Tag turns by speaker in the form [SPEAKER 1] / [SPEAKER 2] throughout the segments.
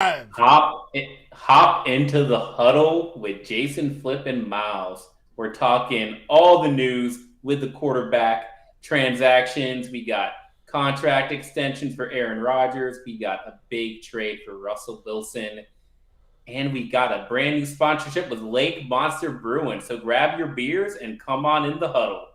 [SPEAKER 1] Hop into the huddle with Jason, Flip, and Myles. We're talking all the news with the quarterback transactions. We got contract extensions for Aaron Rodgers. We got a big trade for Russell Wilson. And we got a brand new sponsorship with Lake Monster Brewing. So grab your beers and come on in the huddle.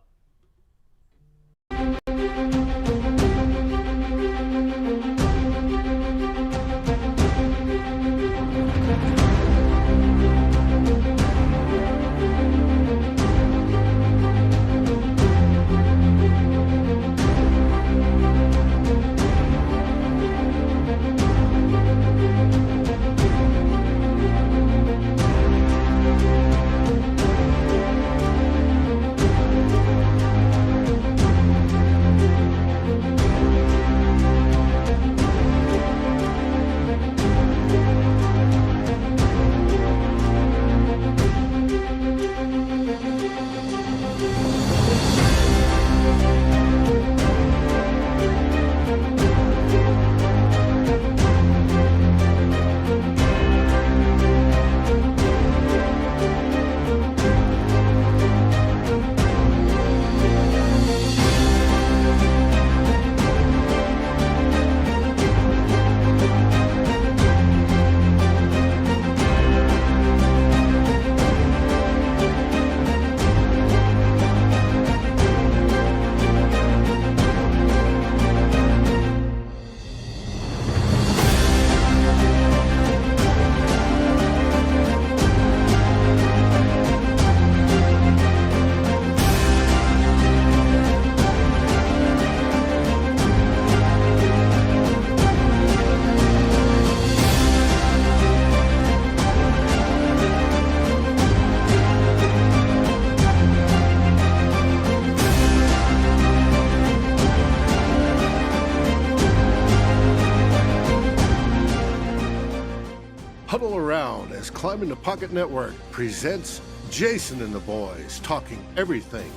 [SPEAKER 2] Huddle around as Climbing the Pocket Network presents Jason and the Boys talking everything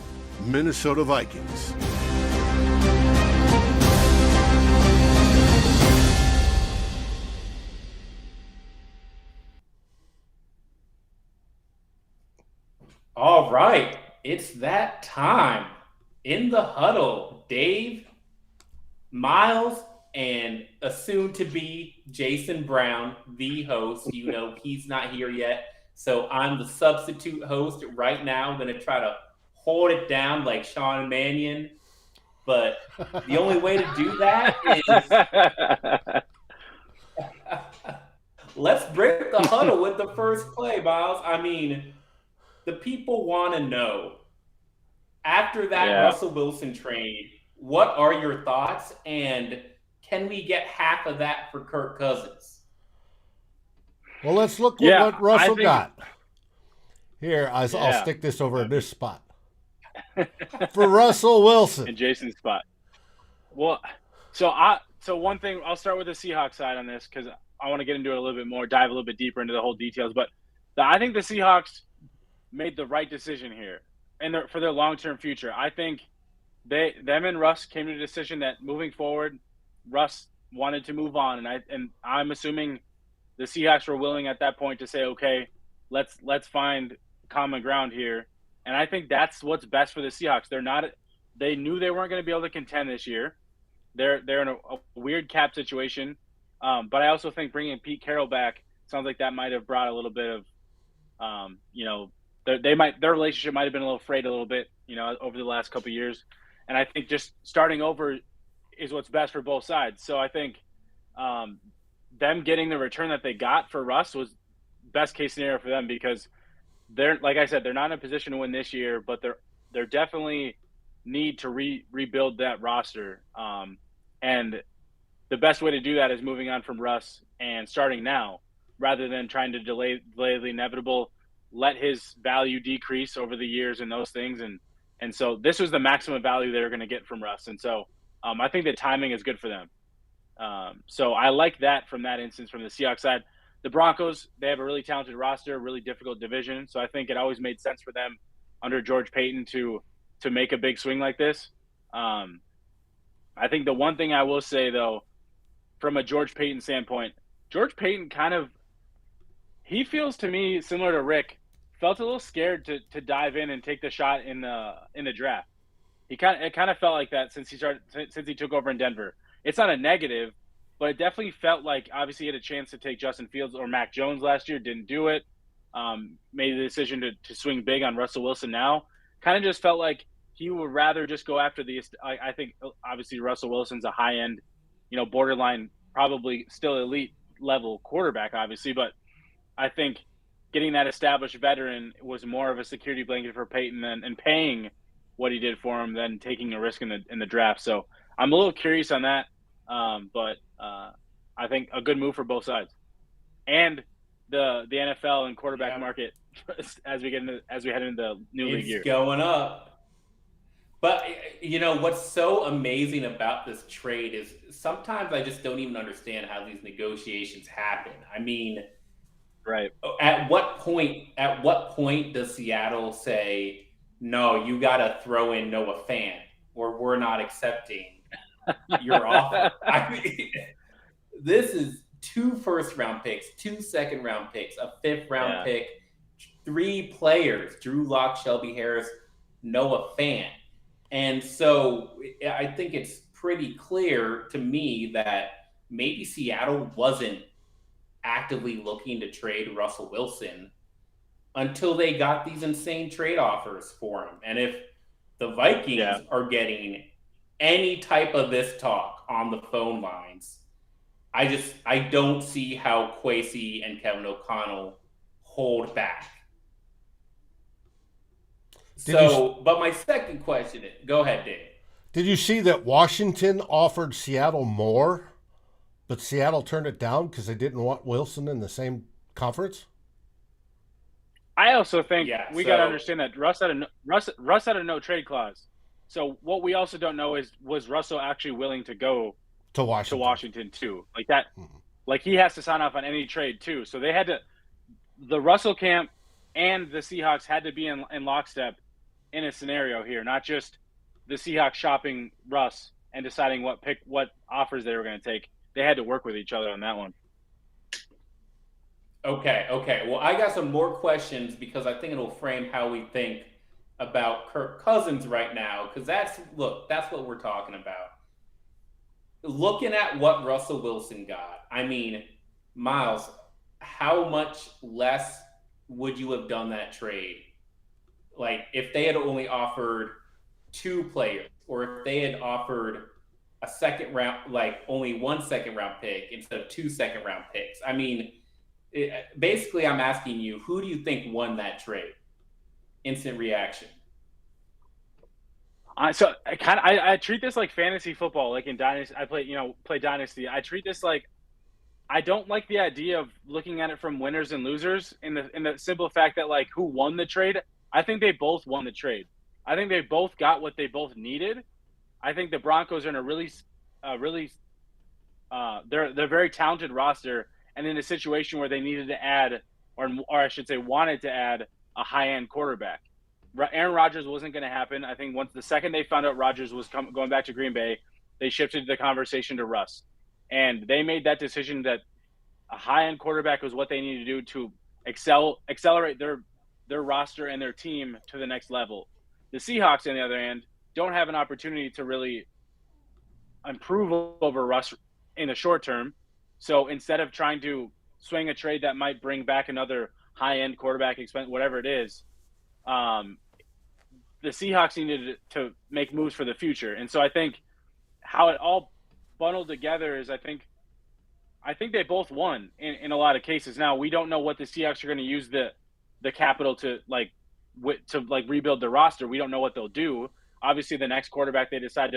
[SPEAKER 2] Minnesota Vikings.
[SPEAKER 1] All right, it's that time in the huddle. Dave, Myles, and a soon-to-be Jason Brown, the host. You know, he's not here yet, so I'm the substitute host right now. I'm going to try to hold it down like Sean Mannion, but the only way to do that is let's break the huddle with the first play, Myles. I mean, the people want to know, after that Russell Wilson trade, what are your thoughts, and can we get half of that for Kirk Cousins?
[SPEAKER 3] Well, let's look at what Russell got. Here, I'll stick this over in this spot. For Russell Wilson.
[SPEAKER 4] In Jason's spot. Well, so one thing, I'll start with the Seahawks side on this because I want to get into it a little bit more, dive a little bit deeper into the whole details. But I think the Seahawks made the right decision here and for their long-term future. I think them and Russ came to a decision that moving forward, Russ wanted to move on, and I'm assuming the Seahawks were willing at that point to say, okay, let's find common ground here. And I think that's what's best for the Seahawks. They knew they weren't going to be able to contend this year. They're in a weird cap situation. But I also think bringing Pete Carroll back sounds like that might have brought a little bit of, their relationship might have been a little frayed a little bit, over the last couple of years. And I think just starting over is what's best for both sides. So I think them getting the return that they got for Russ was best case scenario for them because they're, like I said, they're not in a position to win this year, but they're definitely need to rebuild that roster. And the best way to do that is moving on from Russ and starting now rather than trying to delay the inevitable, let his value decrease over the years and those things. And so this was the maximum value they're going to get from Russ. And so I think the timing is good for them. So I like that from that instance from the Seahawks side. The Broncos, they have a really talented roster, really difficult division. So I think it always made sense for them under George Paton to make a big swing like this. I think the one thing I will say, though, from a George Paton standpoint, George Payton he feels to me similar to Rick, felt a little scared to dive in and take the shot in the draft. It kind of felt like that since he took over in Denver. It's not a negative, but it definitely felt like obviously he had a chance to take Justin Fields or Mac Jones last year, didn't do it. Made the decision to swing big on Russell Wilson now. Kind of just felt like he would rather just go after I think obviously Russell Wilson's a high end, borderline, probably still elite level quarterback, obviously, but I think getting that established veteran was more of a security blanket for Peyton and paying what he did for him than taking a risk in the draft. So I'm a little curious on that, but I think a good move for both sides, and the NFL and quarterback market as we head into the new league year.
[SPEAKER 1] It's going up. But what's so amazing about this trade is sometimes I just don't even understand how these negotiations happen. I mean,
[SPEAKER 4] right.
[SPEAKER 1] At what point does Seattle say, no, you got to throw in Noah Fant or we're not accepting your offer? I mean, this is 2 first-round picks, 2 second-round picks, a 5th-round pick, 3 players, Drew Lock, Shelby Harris, Noah Fant. And so I think it's pretty clear to me that maybe Seattle wasn't actively looking to trade Russell Wilson until they got these insane trade offers for him. And if the Vikings are getting any type of this talk on the phone lines, I don't see how Kwesi and Kevin O'Connell hold back. But my second question is, go ahead, Dave.
[SPEAKER 3] Did you see that Washington offered Seattle more, but Seattle turned it down because they didn't want Wilson in the same conference?
[SPEAKER 4] I also think we got to understand that Russ had a no trade clause. So what we also don't know is, was Russell actually willing to go to Washington too? Like that, like he has to sign off on any trade too. So they had to, the Russell camp and the Seahawks had to be in lockstep in a scenario here, not just the Seahawks shopping Russ and deciding what offers they were going to take. They had to work with each other on that one.
[SPEAKER 1] Okay. Well, I got some more questions because I think it'll frame how we think about Kirk Cousins right now, because that's what we're talking about. Looking at what Russell Wilson got, I mean, Myles, how much less would you have done that trade? Like, if they had only offered 2 players, or if they had offered a second round, like only 1 second-round pick instead of 2 second-round picks. I mean, basically, I'm asking you, who do you think won that trade? Instant reaction.
[SPEAKER 4] So I treat this like fantasy football, like in Dynasty. I play Dynasty. I treat this like, I don't like the idea of looking at it from winners and losers in the simple fact that, like, who won the trade. I think they both won the trade. I think they both got what they both needed. I think the Broncos are in a really they're a very talented roster, and in a situation where they needed to add, or I should say wanted to add, a high-end quarterback. Aaron Rodgers wasn't going to happen. I think once the second they found out Rodgers was going back to Green Bay, they shifted the conversation to Russ. And they made that decision that a high-end quarterback was what they needed to do to accelerate their roster and their team to the next level. The Seahawks, on the other hand, don't have an opportunity to really improve over Russ in the short term. So instead of trying to swing a trade that might bring back another high-end quarterback expense, whatever it is, the Seahawks needed to make moves for the future. And so I think how it all bundled together is I think they both won in a lot of cases. Now, we don't know what the Seahawks are going to use the capital to rebuild the roster. We don't know what they'll do. Obviously, the next quarterback they decide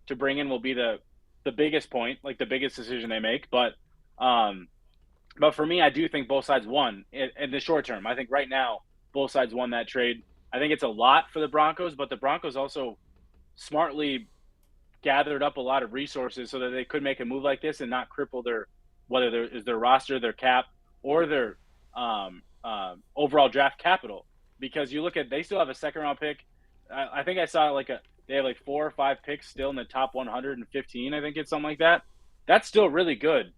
[SPEAKER 4] to bring in will be the biggest point, like the biggest decision they make. But for me, I do think both sides won in the short term. I think right now both sides won that trade. I think it's a lot for the Broncos, but the Broncos also smartly gathered up a lot of resources so that they could make a move like this and not cripple their roster, their cap, or their overall draft capital. Because you look at, they still have a second-round pick. I think I saw they have 4 or 5 picks still in the top 115. I think it's something like that. That's still really good.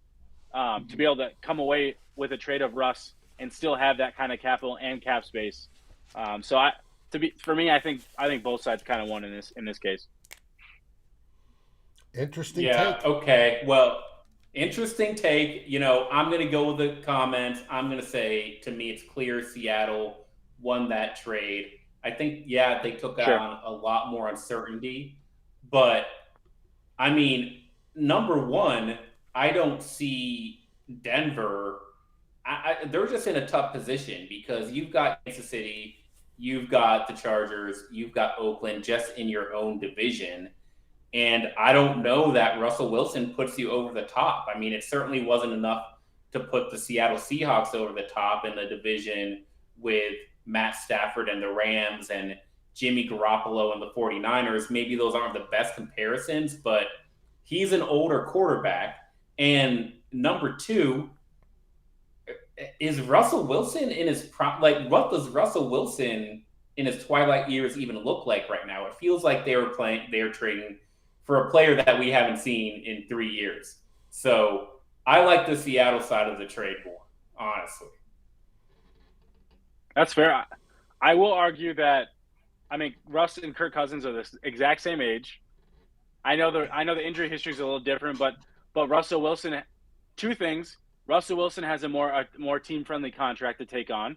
[SPEAKER 4] to be able to come away with a trade of Russ and still have that kind of capital and cap space. For me, I think both sides kind of won in this case.
[SPEAKER 3] Interesting
[SPEAKER 1] Yeah,
[SPEAKER 3] take.
[SPEAKER 1] okay. Well, interesting take. I'm going to go with the comments. I'm going to say, to me, it's clear Seattle won that trade. I think, they took on a lot more uncertainty. But, I mean, number one, I don't see Denver. They're just in a tough position because you've got Kansas City, you've got the Chargers, you've got Oakland just in your own division. And I don't know that Russell Wilson puts you over the top. I mean, it certainly wasn't enough to put the Seattle Seahawks over the top in the division with Matt Stafford and the Rams and Jimmy Garoppolo and the 49ers. Maybe those aren't the best comparisons, but he's an older quarterback. And number two, is Russell Wilson in his what does Russell Wilson in his twilight years even look like right now? It feels like they're trading for a player that we haven't seen in 3 years. So I like the Seattle side of the trade more, honestly.
[SPEAKER 4] That's fair. I will argue that, Russ and Kirk Cousins are the exact same age. I know the injury history is a little different, but Russell Wilson, two things. Russell Wilson has a more team-friendly contract to take on.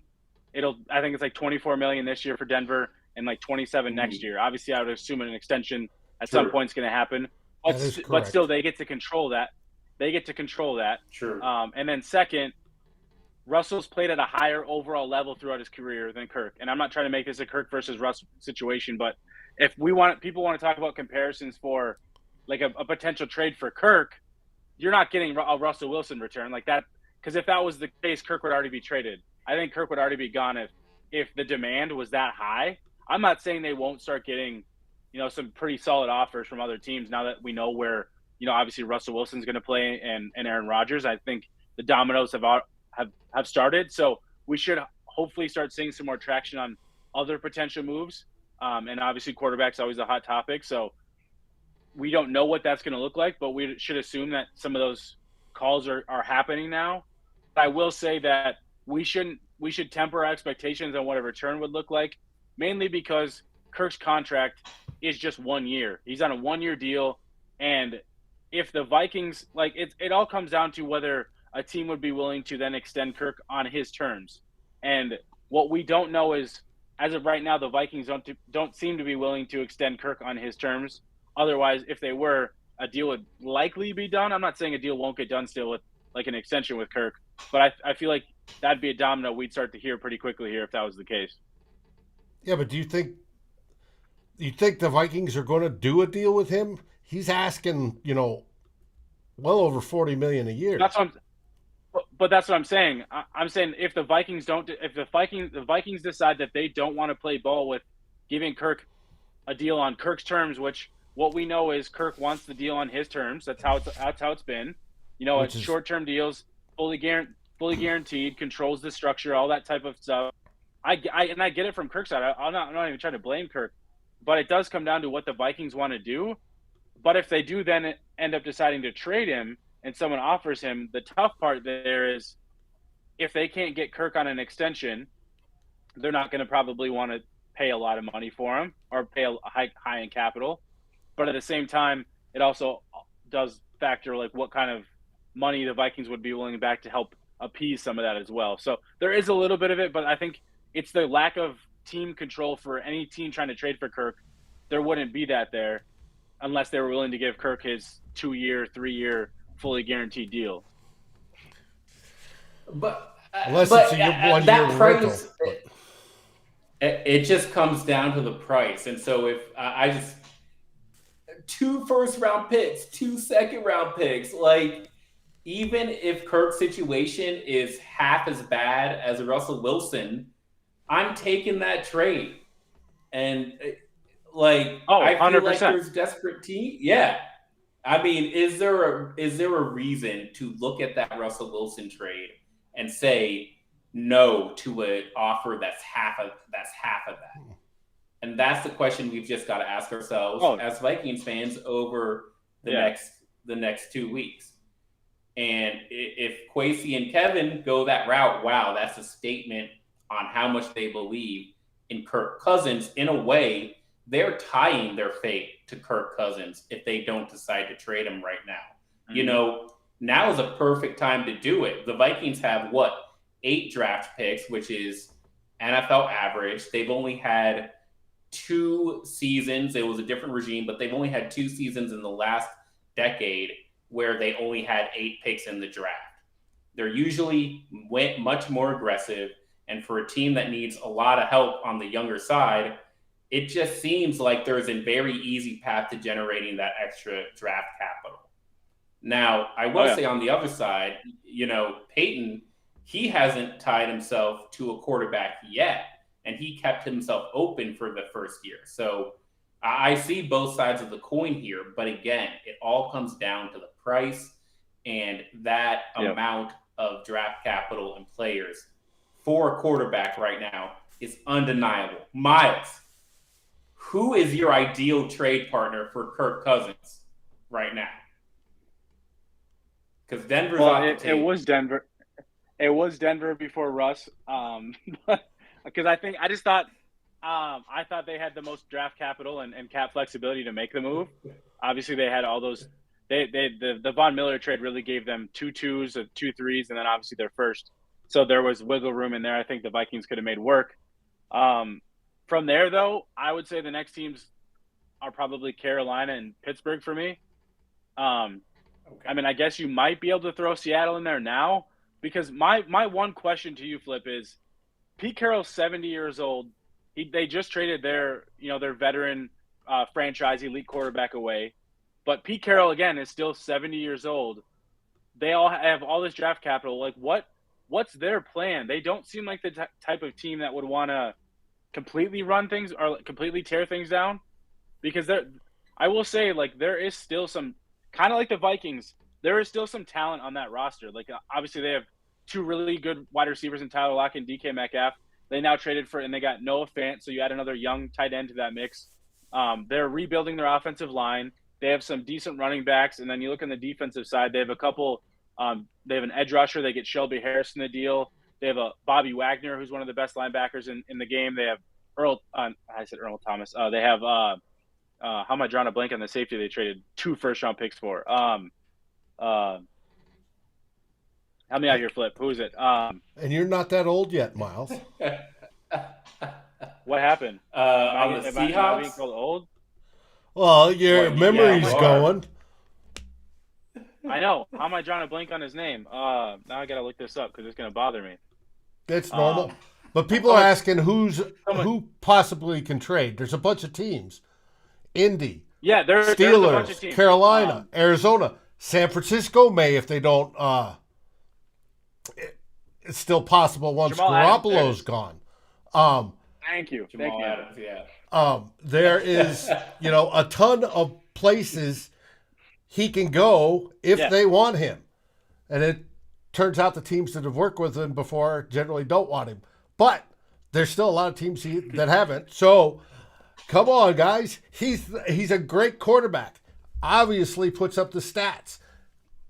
[SPEAKER 4] I think it's like $24 million this year for Denver and like $27 next year. Obviously, I would assume an extension at some point is going to happen, but still, they get to control that.
[SPEAKER 1] Sure.
[SPEAKER 4] And then second, Russell's played at a higher overall level throughout his career than Kirk. And I'm not trying to make this a Kirk versus Russ situation, but if people want to talk about comparisons for like a potential trade for Kirk, you're not getting a Russell Wilson return like that. Because if that was the case, Kirk would already be traded. I think Kirk would already be gone if the demand was that high. I'm not saying they won't start getting, some pretty solid offers from other teams now that we know where, obviously Russell Wilson's going to play and Aaron Rodgers. I think the dominoes have started. So we should hopefully start seeing some more traction on other potential moves. And obviously quarterback's always a hot topic. So we don't know what that's going to look like, but we should assume that some of those calls are happening now. I will say that we should temper our expectations on what a return would look like, mainly because Kirk's contract is just 1 year. He's on a 1-year deal. And if the Vikings, it all comes down to whether a team would be willing to then extend Kirk on his terms. And what we don't know is, as of right now, the Vikings don't seem to be willing to extend Kirk on his terms. Otherwise, if they were, a deal would likely be done. I'm not saying a deal won't get done still with like an extension with Kirk, but I feel like that'd be a domino we'd start to hear pretty quickly here if that was the case.
[SPEAKER 3] Yeah, but do you think the Vikings are going to do a deal with him? He's asking, well over $40 million a year.
[SPEAKER 4] That's what I'm saying. I'm saying if the Vikings decide that they don't want to play ball with giving Kirk a deal on Kirk's terms, which what we know is Kirk wants the deal on his terms. That's how it's been. It's short-term deals, fully guaranteed, controls the structure, all that type of stuff. I get it from Kirk's side. I'm not even trying to blame Kirk, but it does come down to what the Vikings want to do. But if they do then end up deciding to trade him and someone offers him, the tough part there is if they can't get Kirk on an extension, they're not going to probably want to pay a lot of money for him or pay a high in capital. But at the same time, it also does factor like what kind of money the Vikings would be willing back to help appease some of that as well. So there is a little bit of it, but I think it's the lack of team control for any team trying to trade for Kirk. There wouldn't be that there unless they were willing to give Kirk his 2-year, 3-year fully guaranteed deal.
[SPEAKER 1] But
[SPEAKER 3] unless it's a 1-year rental.
[SPEAKER 1] It just comes down to the price. And so if I just 2 first-round picks, 2 second-round picks, even if Kirk's situation is half as bad as Russell Wilson, I'm taking that trade. And I feel 100%. Like there's desperate team. Yeah. I mean, is there a reason to look at that Russell Wilson trade and say no to an offer that's half of that? And that's the question we've just got to ask ourselves as Vikings fans over the next 2 weeks. And if Kwesi and Kevin go that route, wow, that's a statement on how much they believe in Kirk Cousins. In a way, they're tying their fate to Kirk Cousins if they don't decide to trade him right now. Mm-hmm. Now is a perfect time to do it. The Vikings have 8 draft picks, which is NFL average. They've only had 2 seasons. It was a different regime, but they've only had 2 seasons in the last decade where they only had 8 picks in the draft. They're usually much more aggressive. And for a team that needs a lot of help on the younger side, it just seems like there's a very easy path to generating that extra draft capital. Now, I will say on the other side, Peyton, he hasn't tied himself to a quarterback yet, and he kept himself open for the first year. So I see both sides of the coin here, but again, it all comes down to the price, and that amount of draft capital and players for a quarterback right now is undeniable. Myles, who is your ideal trade partner for Kirk Cousins right now? Because Denver's off the table.
[SPEAKER 4] It was Denver. It was Denver before Russ. Because I thought they had the most draft capital and cap flexibility to make the move. Obviously, they had all those. The Von Miller trade really gave them 2 2s, 2 3s, and then obviously their first. So there was wiggle room in there. I think the Vikings could have made work. From there, though, I would say the next teams are probably Carolina and Pittsburgh for me. I mean, I guess you might be able to throw Seattle in there now, because my one question to you, Flip, is Pete Carroll's 70 years old. They just traded their veteran franchise elite quarterback away. But Pete Carroll, again, is still 70 years old. They all have all this draft capital. Like, what's their plan? They don't seem like the type of team that would want to completely run things or completely tear things down. Because I will say, like, there is still some, kind of like the Vikings, there is still some talent on that roster. Like, obviously they have 2 really good wide receivers in Tyler Lockett and DK Metcalf. They now traded and they got Noah Fant, so you add another young tight end to that mix. They're rebuilding their offensive line. They have some decent running backs, and then you look on the defensive side, they have a couple they have an edge rusher. They get Shelby Harris in the deal. They have a Bobby Wagner, who's one of the best linebackers in the game. They have Earl Thomas. They have how am I drawing a blank on the safety they traded 2 first-round picks for? Help me out here, Flip. Who is it?
[SPEAKER 3] And you're not that old yet, Myles.
[SPEAKER 4] What happened?
[SPEAKER 1] On the Seahawks?
[SPEAKER 4] Am I being called old?
[SPEAKER 3] Well, your memory's going.
[SPEAKER 4] I know. How am I drawing a blank on his name? Now I got to look this up because it's going to bother me.
[SPEAKER 3] It's normal. But people are asking who possibly can trade. There's a bunch of teams. Indy.
[SPEAKER 4] Yeah, there's a bunch of teams.
[SPEAKER 3] Carolina, Arizona, San Francisco may if they don't. It's still possible once Garoppolo's gone.
[SPEAKER 4] Thank you.
[SPEAKER 1] Jamal Adams, yeah.
[SPEAKER 3] There is, a ton of places he can go if they want him. And it turns out the teams that have worked with him before generally don't want him. But there's still a lot of teams that haven't. So come on, guys. He's a great quarterback. Obviously puts up the stats.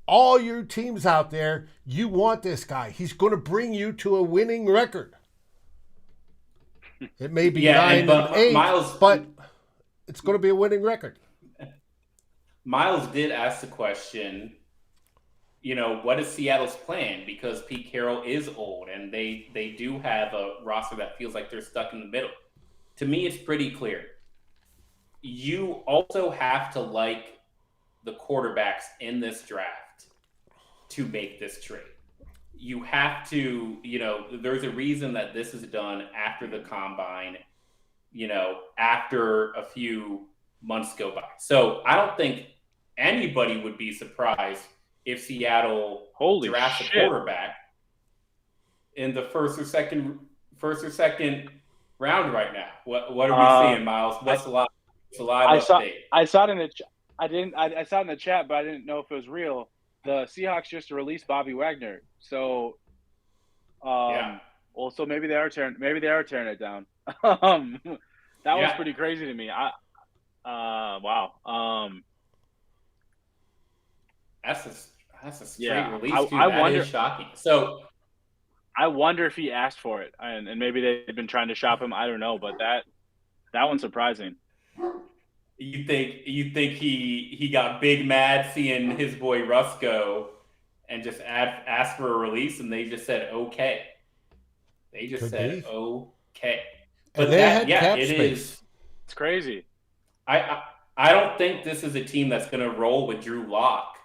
[SPEAKER 3] All your teams out there, you want this guy. He's going to bring you to a winning record. It may be 9-8,
[SPEAKER 1] Myles,
[SPEAKER 3] but it's going to be a winning record.
[SPEAKER 1] Myles did ask the question, what is Seattle's plan? Because Pete Carroll is old, and they do have a roster that feels like they're stuck in the middle. To me, it's pretty clear. You also have to like the quarterbacks in this draft to make this trade. You have to, there's a reason that this is done after the combine, after a few months go by. So I don't think anybody would be surprised if Seattle drafts a quarterback in the first or second round right now. What are we seeing, Myles? What's the live update?
[SPEAKER 4] I saw it in the I saw it in the chat, but I didn't know if it was real. The Seahawks just released Bobby Wagner, so well, so maybe they are tearing it down. That was pretty crazy to me. Wow.
[SPEAKER 1] That's a straight release, too.
[SPEAKER 4] I
[SPEAKER 1] That
[SPEAKER 4] wonder.
[SPEAKER 1] is shocking. So
[SPEAKER 4] I wonder if he asked for it, and maybe they've been trying to shop him. I don't know, but that one's surprising.
[SPEAKER 1] you think he got big mad seeing his boy Russ go and just asked for a release, and they just said okay. They just said okay. But
[SPEAKER 3] they had cap
[SPEAKER 1] it
[SPEAKER 3] space.
[SPEAKER 1] is.
[SPEAKER 4] It's crazy.
[SPEAKER 1] I don't think this is a team that's going to roll with Drew Lock.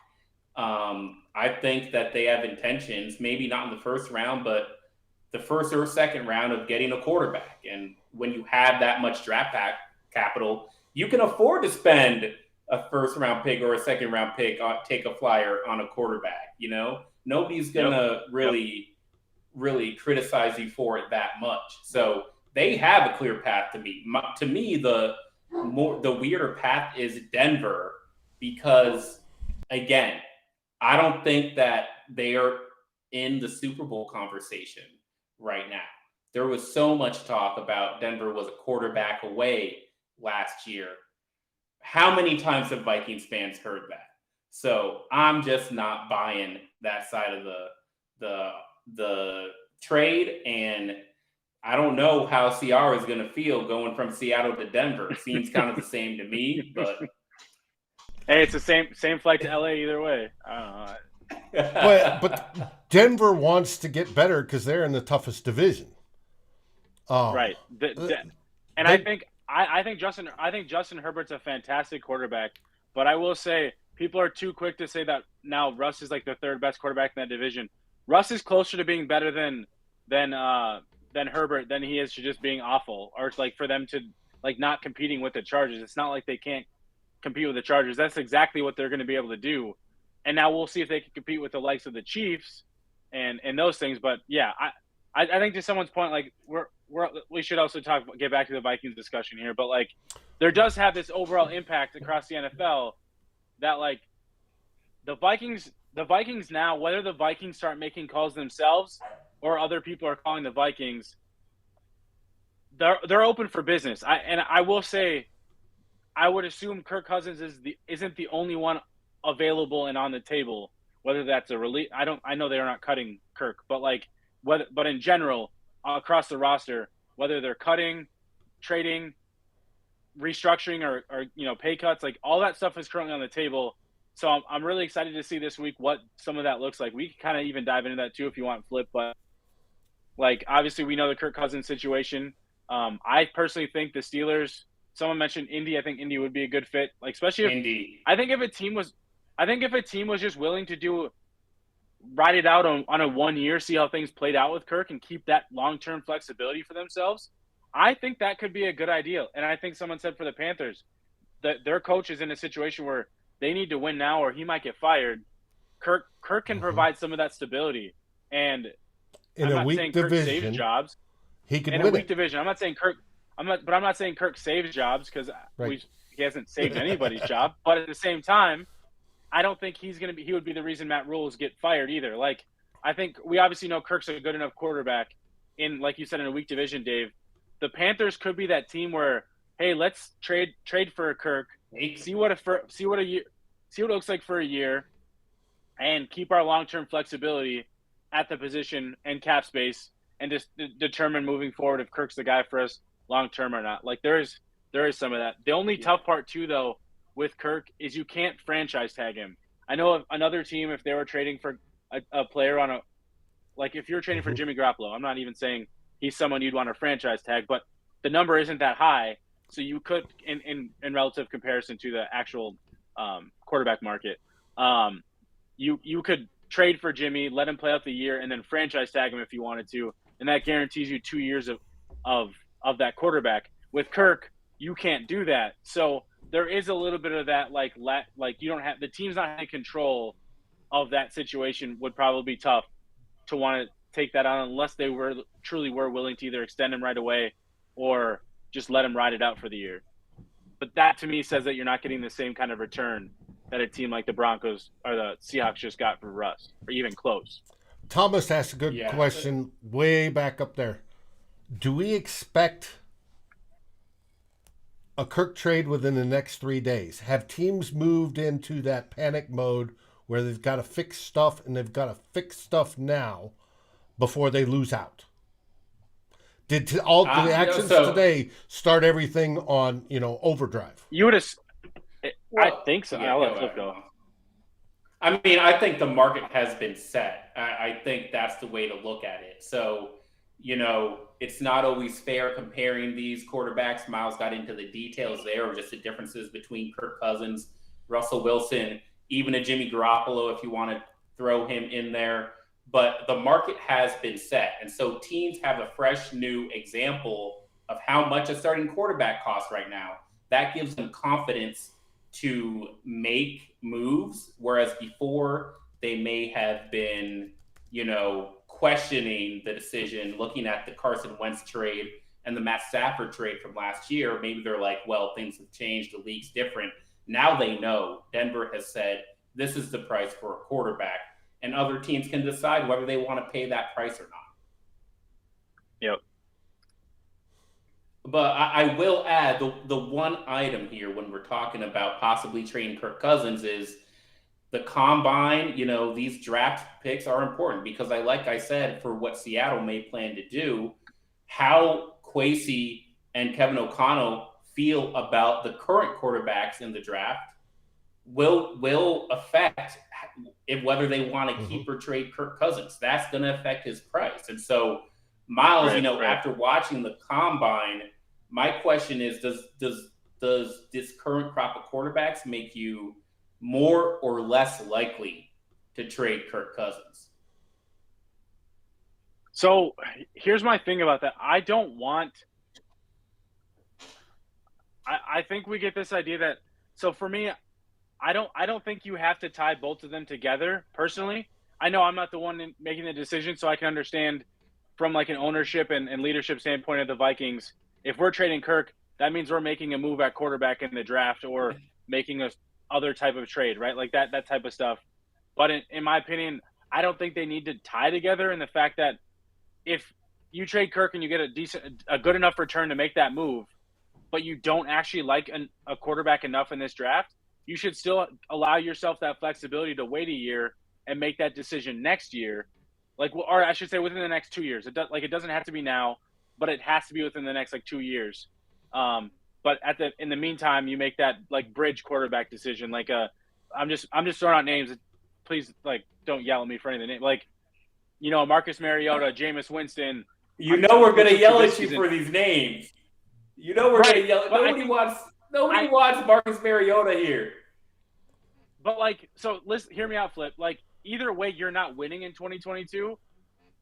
[SPEAKER 1] I think that they have intentions, maybe not in the first round, but the first or second round of getting a quarterback. And when you have that much draft capital, you can afford to spend a first round pick or a second round pick, take a flyer on a quarterback. You know, nobody's going to really criticize you for it that much. So they have a clear path to me. To me, the weirder path is Denver, because again, I don't think that they are in the Super Bowl conversation right now. There was so much talk about Denver was a quarterback away last year. How many times have Vikings fans heard that? So I'm just not buying that side of the trade, and I don't know how CR is going to feel going from Seattle to Denver. It seems kind of the same to me, but
[SPEAKER 4] hey, it's the same flight to LA either way. I don't know.
[SPEAKER 3] But Denver wants to get better because they're in the toughest division.
[SPEAKER 4] Right. And I think Justin Herbert's a fantastic quarterback, but I will say people are too quick to say that now Russ is like the third best quarterback in that division. Russ is closer to being better than Herbert than he is to just being awful, or like for them to like not competing with the Chargers. It's not like they can't compete with the Chargers. That's exactly what they're going to be able to do. And now we'll see if they can compete with the likes of the Chiefs and those things. But yeah, I think to someone's point, like we should also get back to the Vikings discussion here, but like there does have this overall impact across the NFL that like the Vikings now, whether the Vikings start making calls themselves or other people are calling the Vikings, they're open for business. I will say, I would assume Kirk Cousins isn't the only one available and on the table. Whether that's a release, I know they're not cutting Kirk, but like but in general across the roster, whether they're cutting, trading, restructuring, or pay cuts, like all that stuff is currently on the table. So I'm really excited to see this week what some of that looks like. We can kind of even dive into that too if you want, Flip. But like obviously we know the Kirk Cousins situation. I personally think the Steelers. Someone mentioned Indy. I think Indy would be a good fit. Like especially if
[SPEAKER 1] Indy.
[SPEAKER 4] I think if a team was just willing to ride it out on a 1 year, see how things played out with Kirk and keep that long-term flexibility for themselves, I think that could be a good idea. And I think someone said for the Panthers that their coach is in a situation where they need to win now or he might get fired. Kirk can provide some of that stability. And
[SPEAKER 3] in a weak division,
[SPEAKER 4] Kirk saves jobs.
[SPEAKER 3] He can
[SPEAKER 4] in
[SPEAKER 3] win
[SPEAKER 4] a weak
[SPEAKER 3] it.
[SPEAKER 4] division. I'm not saying Kirk saves jobs because he hasn't saved anybody's job. But at the same time, I don't think he would be the reason Matt Rules get fired either. Like, I think we obviously know Kirk's a good enough quarterback in, like you said, in a weak division, Dave. The Panthers could be that team where, hey, let's trade for Kirk, see what it looks like for a year, and keep our long-term flexibility at the position and cap space, and just determine moving forward if Kirk's the guy for us long-term or not. Like there is some of that. The only tough part too, though, with Kirk is you can't franchise tag him. I know of another team, if they were trading for a player if you're trading for Jimmy Garoppolo, I'm not even saying he's someone you'd want to franchise tag, but the number isn't that high. So you could, in relative comparison to the actual quarterback market, you could trade for Jimmy, let him play out the year, and then franchise tag him if you wanted to, and that guarantees you 2 years of that quarterback. With Kirk, you can't do that. So there is a little bit of that, like you don't have the team's not in control of that situation. Would probably be tough to want to take that on unless they truly were willing to either extend him right away or just let him ride it out for the year. But that to me says that you're not getting the same kind of return that a team like the Broncos or the Seahawks just got for Russ, or even close.
[SPEAKER 3] Thomas asked a good question way back up there. Do we expect a Kirk trade within the next 3 days? Have teams moved into that panic mode where they've got to fix stuff, and they've got to fix stuff now before they lose out? Did all the actions today start everything on, overdrive?
[SPEAKER 4] You would have. I
[SPEAKER 1] Well,
[SPEAKER 4] think so.
[SPEAKER 1] yeah,
[SPEAKER 4] I'll let
[SPEAKER 1] go
[SPEAKER 4] Flip
[SPEAKER 1] ahead.
[SPEAKER 4] go.
[SPEAKER 1] I mean, I think the market has been set. I think that's the way to look at it. So, it's not always fair comparing these quarterbacks. Myles got into the details there, or just the differences between Kirk Cousins, Russell Wilson, even a Jimmy Garoppolo, if you want to throw him in there. But the market has been set. And so teams have a fresh new example of how much a starting quarterback costs right now. That gives them confidence to make moves, whereas before they may have been, questioning the decision, looking at the Carson Wentz trade and the Matt Stafford trade from last year. Maybe they're like, well, things have changed. The league's different. Now they know. Denver has said, this is the price for a quarterback. And other teams can decide whether they want to pay that price or not.
[SPEAKER 4] Yep.
[SPEAKER 1] But I will add the one item here when we're talking about possibly trading Kirk Cousins is the combine. These draft picks are important because like I said, for what Seattle may plan to do, how Kwesi and Kevin O'Connell feel about the current quarterbacks in the draft will affect whether they want to keep or trade Kirk Cousins. That's going to affect his price. And so Myles, after watching the combine, my question is, does this current crop of quarterbacks make you more or less likely to trade Kirk Cousins?
[SPEAKER 4] So here's my thing about that. I think we get this idea that, so for me, I don't think you have to tie both of them together personally. I know I'm not the one making the decision, so I can understand from like an ownership and leadership standpoint of the Vikings. If we're trading Kirk, that means we're making a move at quarterback in the draft or making a other type of trade, right? Like that type of stuff. But in my opinion, I don't think they need to tie together in the fact that if you trade Kirk and you get a good enough return to make that move, but you don't actually like a quarterback enough in this draft, you should still allow yourself that flexibility to wait a year and make that decision next year. Or I should say within the next 2 years. It doesn't have to be now, but it has to be within the next 2 years. But in the meantime, you make that bridge quarterback decision. I'm just throwing out names. Please don't yell at me for any of the names. Marcus Mariota, Jameis Winston.
[SPEAKER 1] We're gonna yell at you for these names. We're gonna yell. Nobody wants Marcus Mariota here.
[SPEAKER 4] But so listen, hear me out, Flip. Either way, you're not winning in 2022.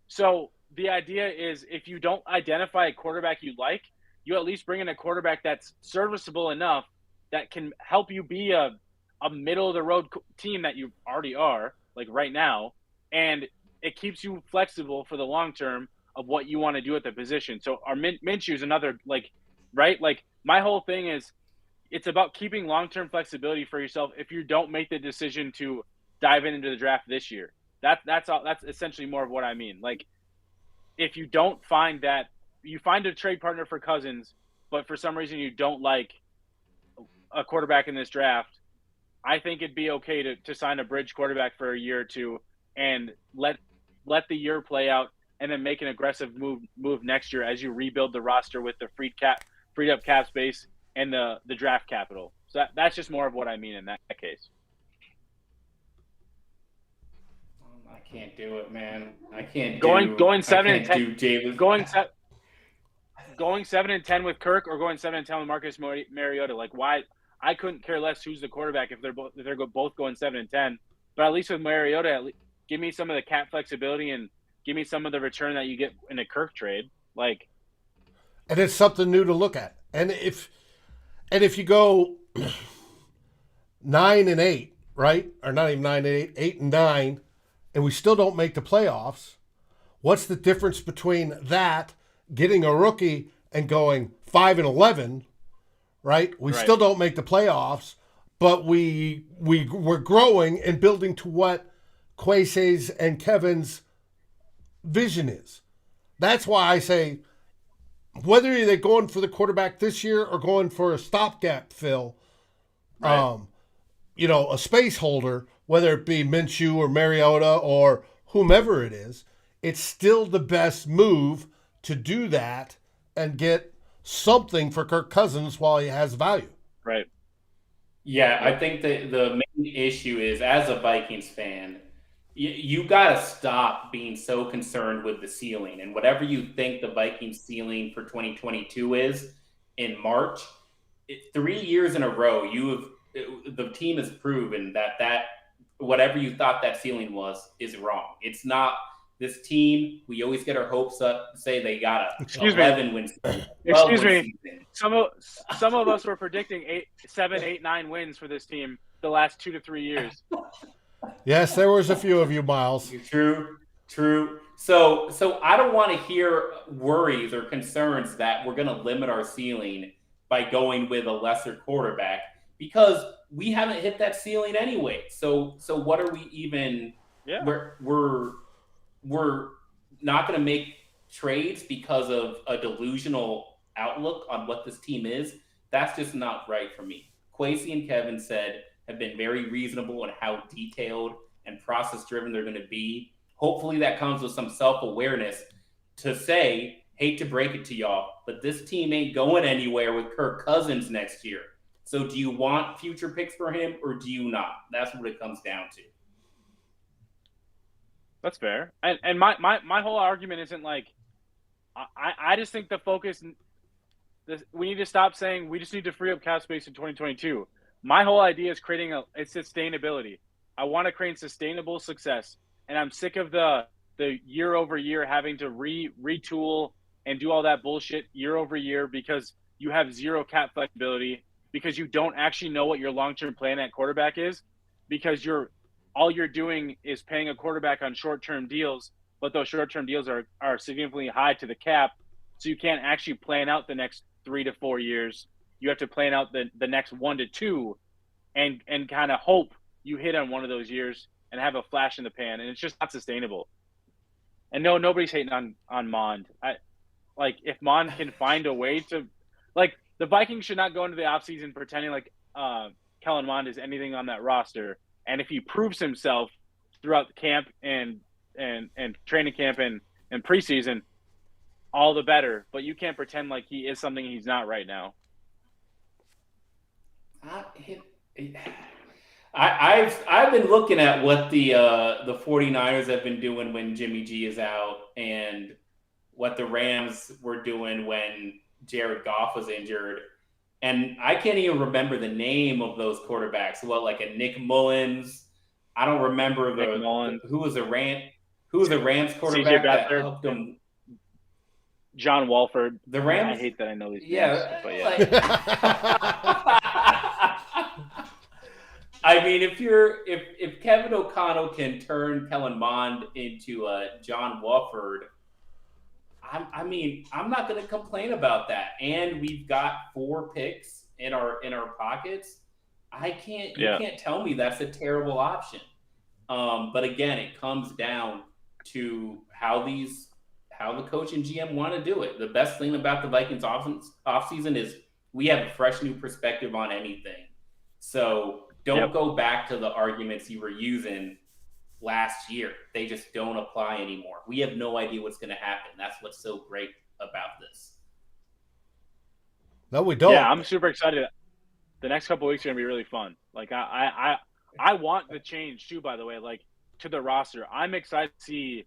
[SPEAKER 4] So the idea is, if you don't identify a quarterback you like, you at least bring in a quarterback that's serviceable enough that can help you be a middle of the road team that you already are, right now, and it keeps you flexible for the long term of what you want to do at the position. So our Minshew is another right. My whole thing is, it's about keeping long-term flexibility for yourself if you don't make the decision to dive into the draft this year. That's all. That's essentially more of what I mean. If you don't find that, you find a trade partner for Cousins, but for some reason you don't like a quarterback in this draft, I think it'd be okay to sign a bridge quarterback for a year or two and let the year play out, and then make an aggressive move next year as you rebuild the roster with the freed up cap space and the draft capital. So that's just more of what I mean in that case.
[SPEAKER 1] I can't do it, man. I can't
[SPEAKER 4] going 7 and 10.
[SPEAKER 1] James.
[SPEAKER 4] Going 7 and 10 with Kirk, or going 7 and 10 with Marcus Mariota. Why? I couldn't care less who's the quarterback if they're both going 7 and 10. But at least with Mariota, give me some of the cap flexibility and give me some of the return that you get in a Kirk trade.
[SPEAKER 3] And it's something new to look at. And if you go 9 and 8, right? Or not even 9 and 8, 8 and 9, and we still don't make the playoffs, what's the difference between that, getting a rookie, and going 5 and 11, right? We still don't make the playoffs, but we're growing and building to what Kwesi's and Kevin's vision is. That's why I say, whether they're going for the quarterback this year or going for a stopgap fill, a space holder, whether it be Minshew or Mariota or whomever it is, it's still the best move to do that and get something for Kirk Cousins while he has value.
[SPEAKER 4] Right.
[SPEAKER 1] Yeah, I think that the main issue is, as a Vikings fan, you got to stop being so concerned with the ceiling. And whatever you think the Vikings ceiling for 2022 is in March, 3 years in a row, the team has proven that whatever you thought that ceiling was is wrong. It's not. This team, we always get our hopes up, say they got a 11 win season.
[SPEAKER 4] Excuse me. Some of us were predicting 7, 8, 9 wins for this team the last 2 to 3 years.
[SPEAKER 3] Yes, there was a few of you, Myles.
[SPEAKER 1] True. So I don't want to hear worries or concerns that we're going to limit our ceiling by going with a lesser quarterback, because we haven't hit that ceiling anyway. So what are we even?
[SPEAKER 4] Yeah.
[SPEAKER 1] We're not going to make trades because of a delusional outlook on what this team is. That's just not right for me. Kwesi and Kevin said have been very reasonable in how detailed and process-driven they're going to be. Hopefully that comes with some self-awareness to say, hate to break it to y'all, but this team ain't going anywhere with Kirk Cousins next year. So do you want future picks for him or do you not? That's what it comes down to.
[SPEAKER 4] That's fair. And my whole argument isn't like I just think the focus we need to stop saying we just need to free up cap space in 2022. My whole idea is creating it's sustainability. I want to create sustainable success, and I'm sick of the year over year having to retool and do all that bullshit year over year because you have zero cap flexibility, because you don't actually know what your long-term plan at quarterback is, because all you're doing is paying a quarterback on short-term deals, but those short-term deals are significantly high to the cap, so you can't actually plan out the next 3 to 4 years. You have to plan out the next 1 to 2 and kind of hope you hit on one of those years and have a flash in the pan, and it's just not sustainable. And no, nobody's hating on Mond. If Mond can find a way to – the Vikings should not go into the offseason pretending like Kellen Mond is anything on that roster. And if he proves himself throughout the camp and training camp and preseason, all the better. But you can't pretend like he is something he's not right now.
[SPEAKER 1] I've been looking at what the 49ers have been doing when Jimmy G is out, and what the Rams were doing when Jared Goff was injured. And I can't even remember the name of those quarterbacks. Like a Nick Mullins. I don't remember who was the Rams quarterback that helped them.
[SPEAKER 4] John Walford.
[SPEAKER 1] The Rams.
[SPEAKER 4] I hate that I know these names, but
[SPEAKER 1] I mean, if Kevin O'Connell can turn Kellen Mond into John Walford, I'm not going to complain about that. And we've got 4 picks in our pockets. You can't tell me that's a terrible option. But again, it comes down to how the coach and GM want to do it. The best thing about the Vikings offseason is we have a fresh new perspective on anything. So don't go back to the arguments you were using last year. They just don't apply anymore. We have no idea what's going to happen. That's what's so great about this.
[SPEAKER 3] No, we don't.
[SPEAKER 4] Yeah, I'm super excited. The next couple of weeks are going to be really fun. I want the change too, by the way, to the roster. I'm excited to see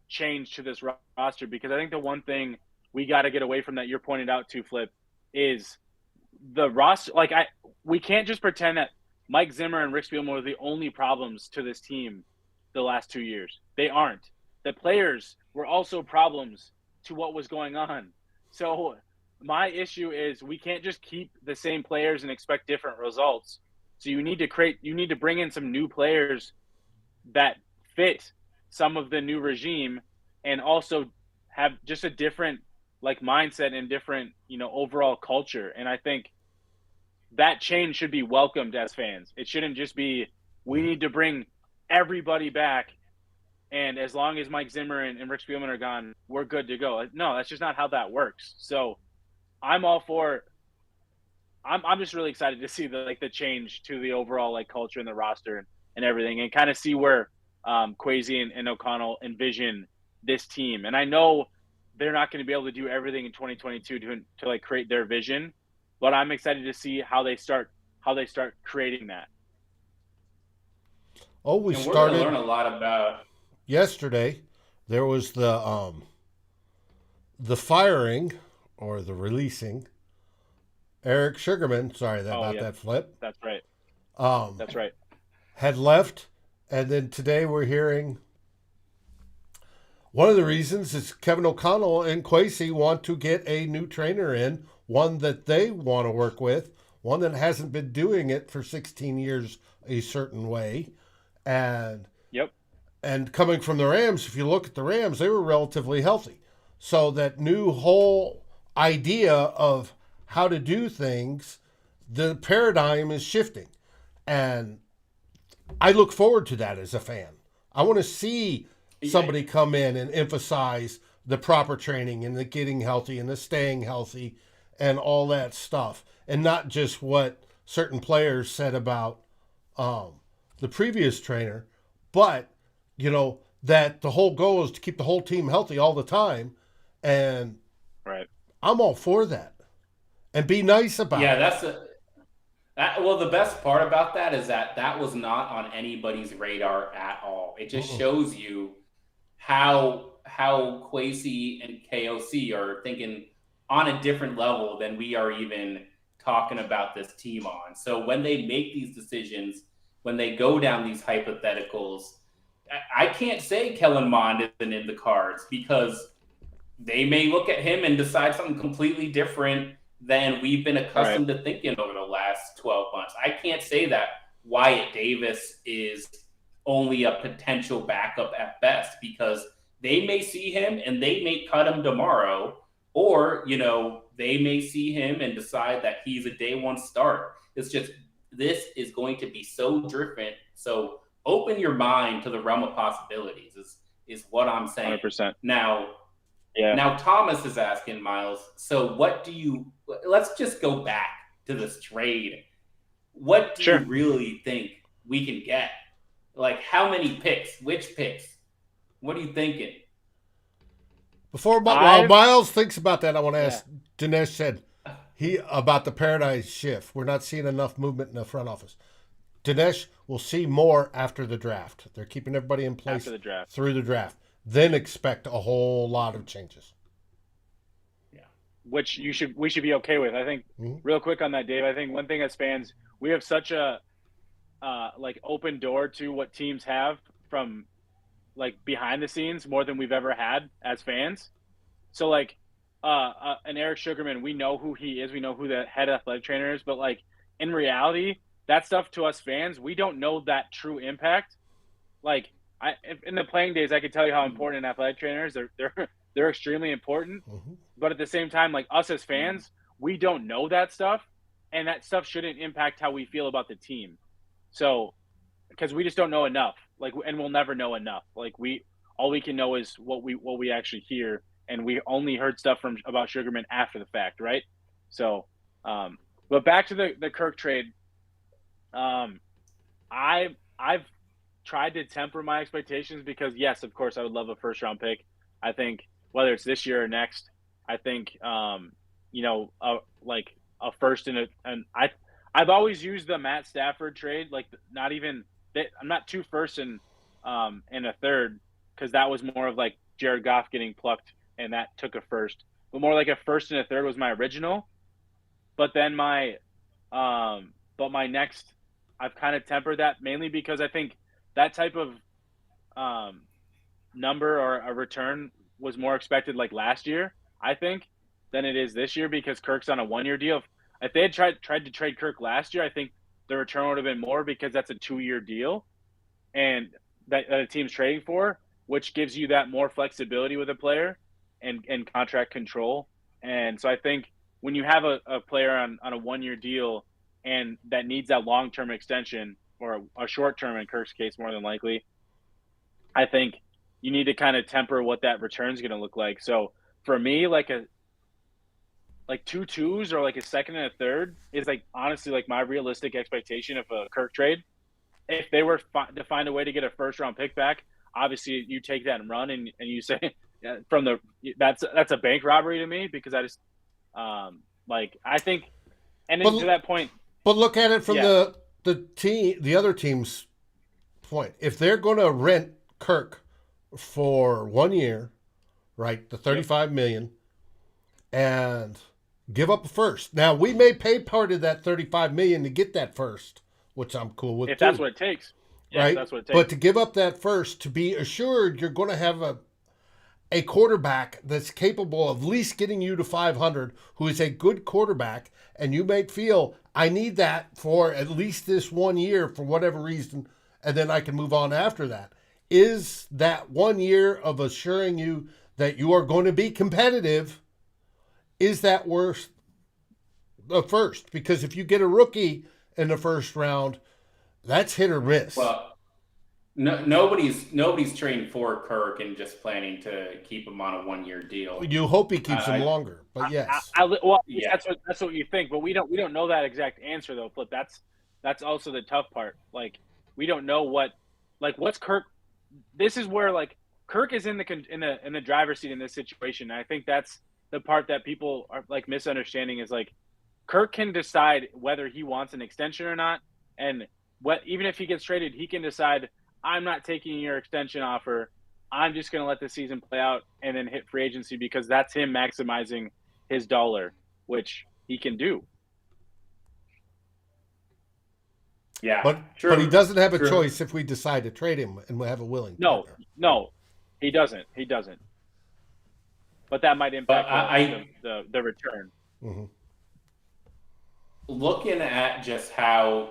[SPEAKER 4] change to this roster, because I think the one thing we got to get away from that you're pointed out to, Flip, is the roster. We can't just pretend that Mike Zimmer and Rick Spielman were the only problems to this team the last 2 years. They aren't. The players were also problems to what was going on. So my issue is we can't just keep the same players and expect different results. So you need to bring in some new players that fit some of the new regime, and also have just a different mindset and different, overall culture. And I think that change should be welcomed as fans. It shouldn't just be, we need to bring everybody back, and as long as Mike Zimmer and Rick Spielman are gone, we're good to go. No, that's just not how that works. So I'm all for – I'm just really excited to see the change to the overall culture and the roster, and everything, and kind of see where Kwesi and O'Connell envision this team. And I know they're not going to be able to do everything in 2022 to like create their vision, but I'm excited to see how they start creating that.
[SPEAKER 3] Oh, we
[SPEAKER 1] and we're going to
[SPEAKER 3] started
[SPEAKER 1] learn a lot about.
[SPEAKER 3] yesterday. There was the firing or the releasing. Eric Sugarman, sorry about that flip.
[SPEAKER 4] That's right. That's right.
[SPEAKER 3] Had left, and then today we're hearing one of the reasons is Kevin O'Connell and Kwesi want to get a new trainer in, one that they want to work with, one that hasn't been doing it for 16 years a certain way. And coming from the Rams, if you look at the Rams, they were relatively healthy. So that new whole idea of how to do things, the paradigm is shifting. And I look forward to that as a fan. I want to see somebody come in and emphasize the proper training and the getting healthy and the staying healthy and all that stuff. And not just what certain players said about the previous trainer, but, that the whole goal is to keep the whole team healthy all the time. And I'm all for that. And be nice about it.
[SPEAKER 1] Yeah, well, the best part about that is that was not on anybody's radar at all. It just shows you how Kwesi and KOC are thinking on a different level than we are even talking about this team on. So when they make these decisions, when they go down these hypotheticals, I can't say Kellen Mond isn't in the cards, because they may look at him and decide something completely different than we've been accustomed to thinking over the last 12 months. I can't say that Wyatt Davis is only a potential backup at best, because they may see him and they may cut him tomorrow, or, they may see him and decide that he's a day one starter. It's just, this is going to be so different. So open your mind to the realm of possibilities is what I'm saying.
[SPEAKER 4] 100%.
[SPEAKER 1] Now Thomas is asking, Myles, so let's just go back to this trade. What do you really think we can get? Like, how many picks? Which picks? What are you thinking?
[SPEAKER 3] While Myles thinks about that, I want to ask, Dinesh said about the paradigm shift. We're not seeing enough movement in the front office. Dinesh will see more after the draft. They're keeping everybody in place through the draft. Then expect a whole lot of changes.
[SPEAKER 4] Yeah, which we should be okay with. I think real quick on that, Dave. I think one thing as fans, we have such a open door to what teams have from behind the scenes more than we've ever had as fans. So an Eric Sugarman, we know who he is. We know who the head athletic trainer is. But in reality, that stuff to us fans, we don't know that true impact. In the playing days, I could tell you how important an athletic trainer is. They're extremely important. But at the same time, us as fans, we don't know that stuff, and that stuff shouldn't impact how we feel about the team. So, because we just don't know enough, and we'll never know enough. All we can know is what we actually hear, and we only heard stuff about Sugarman after the fact, right? So, but back to the Kirk trade. I've tried to temper my expectations, because yes, of course, I would love a first round pick. I think whether it's this year or next, I think a first I've always used the Matt Stafford trade, I'm not 2 firsts and a third, because that was more of Jared Goff getting plucked, and that took a first, but more like a first and a third was my original. But then my next, I've kind of tempered that, mainly because I think that type of number or a return was more expected last year, I think, than it is this year, because Kirk's on a 1-year deal. If they had tried to trade Kirk last year, I think the return would have been more, because that's a 2-year deal and that a team's trading for, which gives you that more flexibility with a player and contract control. And so I think when you have a player on a 1-year deal and that needs that long-term extension, or a short-term in Kirk's case, more than likely, I think you need to kind of temper what that return is going to look like. So for me, 2 2s or a second and a third is honestly my realistic expectation of a Kirk trade. if they were to find a way to get a first round pick back, obviously you take that and run, and you say that's a bank robbery to me, because I just I think, and then to that point.
[SPEAKER 3] But look at it from the other team's point. If they're going to rent Kirk for 1 year, right, the $35 million, and give up a first. Now we may pay part of that $35 million to get that first, which I'm cool with.
[SPEAKER 4] If that's what it takes,
[SPEAKER 3] right?
[SPEAKER 4] That's what it takes.
[SPEAKER 3] But to give up that first, to be assured you're going to have a quarterback that's capable of at least getting you to 500, who is a good quarterback, and you may feel, I need that for at least this 1 year for whatever reason, and then I can move on after that. Is that 1 year of assuring you that you are going to be competitive, is that worth the first? Because if you get a rookie in the first round, that's hit or miss.
[SPEAKER 1] Well, nobody's trading for Kirk and just planning to keep him on a 1 year deal.
[SPEAKER 3] You hope he keeps him longer, but yes.
[SPEAKER 4] That's what you think, but we don't know that exact answer though, Flip. That's also the tough part. Like, we don't know what's Kirk. This is where Kirk is in the driver's seat in this situation. And I think that's the part that people are misunderstanding, is Kirk can decide whether he wants an extension or not, and even if he gets traded, he can decide, I'm not taking your extension offer. I'm just going to let the season play out and then hit free agency, because that's him maximizing his dollar, which he can do.
[SPEAKER 1] Yeah,
[SPEAKER 3] but he doesn't have a choice if we decide to trade him and we have a willing partner.
[SPEAKER 4] No, he doesn't. But that might impact the return.
[SPEAKER 3] Mm-hmm.
[SPEAKER 1] Looking at just how,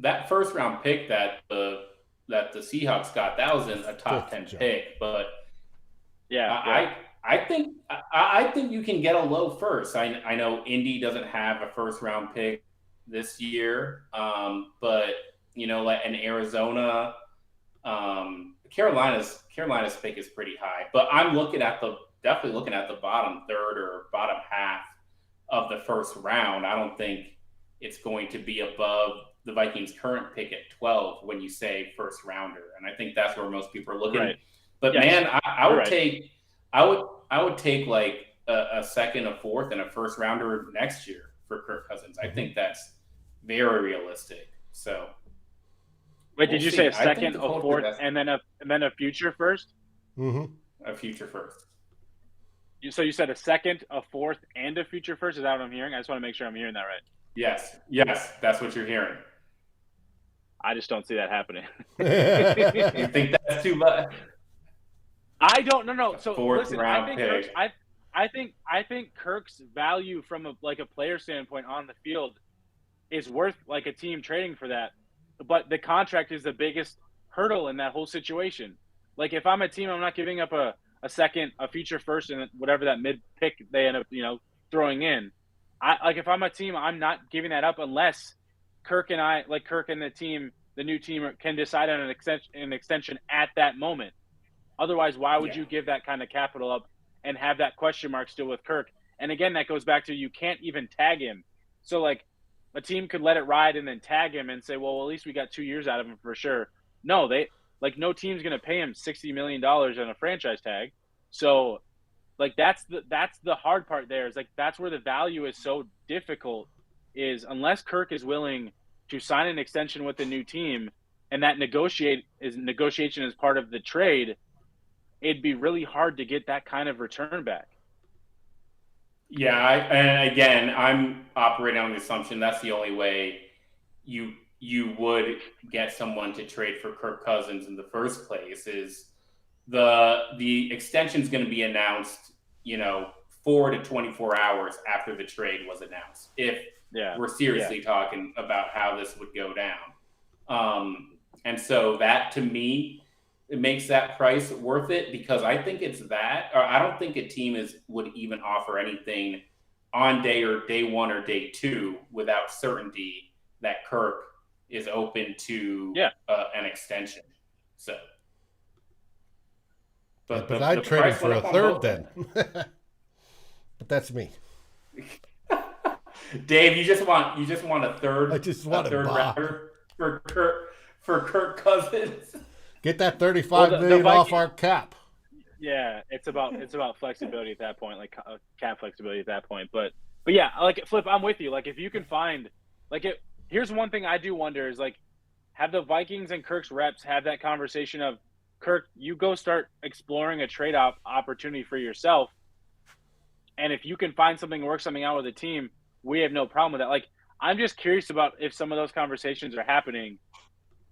[SPEAKER 1] that first round pick that the Seahawks got, that was a top 10 pick, but I think you can get a low first. I know Indy doesn't have a first round pick this year, but in Arizona, Carolina's pick is pretty high. But I'm definitely looking at the bottom third or bottom half of the first round. I don't think it's going to be above the Vikings' current pick at 12 when you say first rounder, and I think that's where most people are looking. Right. But man, I would take a second, a fourth, and a first rounder next year for Kirk Cousins. I think that's very realistic. So,
[SPEAKER 4] wait, did you say a second, a fourth, and then a future first?
[SPEAKER 3] Mm-hmm.
[SPEAKER 1] A future first.
[SPEAKER 4] So you said a second, a fourth, and a future first? Is that what I'm hearing? I just want to make sure I'm hearing that right.
[SPEAKER 1] Yes, that's what you're hearing.
[SPEAKER 4] I just don't see that happening.
[SPEAKER 1] You think that's too much?
[SPEAKER 4] I don't. No. So listen, I think Kirk's value from a player standpoint on the field is worth a team trading for that. But the contract is the biggest hurdle in that whole situation. If I'm a team, I'm not giving up a second, a future first, and whatever that mid pick they end up throwing in. If I'm a team, I'm not giving that up unless Kirk and the team, the new team, can decide on an extension at that moment. Otherwise, why would you give that kind of capital up and have that question mark still with Kirk? And again, that goes back to, you can't even tag him. So a team could let it ride and then tag him and say, well, at least we got 2 years out of him for sure. No, no team's going to pay him $60 million on a franchise tag. So that's the hard part there, is that's where the value is so difficult, is unless Kirk is willing to sign an extension with the new team, and that negotiation is part of the trade, it'd be really hard to get that kind of return back.
[SPEAKER 1] Yeah, and again, I'm operating on the assumption that's the only way you would get someone to trade for Kirk Cousins in the first place, is the extension is going to be announced, 4 to 24 hours after the trade was announced, if we're seriously talking about how this would go down. And so that, to me, it makes that price worth it, because I think it's that, or I don't think a team would even offer anything on day one or day two without certainty that Kirk is open to an extension. So,
[SPEAKER 3] but I'd trade him for a third then. But that's me.
[SPEAKER 1] Dave, you just want a third.
[SPEAKER 3] I just want
[SPEAKER 1] a third rounder for Kirk Cousins.
[SPEAKER 3] Get that $35 million off our cap.
[SPEAKER 4] Yeah, it's about flexibility at that point, like cap flexibility at that point. But yeah, like Flip, I'm with you. Like if you can find here's one thing I do wonder is like, have the Vikings and Kirk's reps have that conversation of, Kirk, you go start exploring a trade opportunity for yourself. And if you can find something, work something out with the team, we have no problem with that. Like, I'm just curious about if some of those conversations are happening.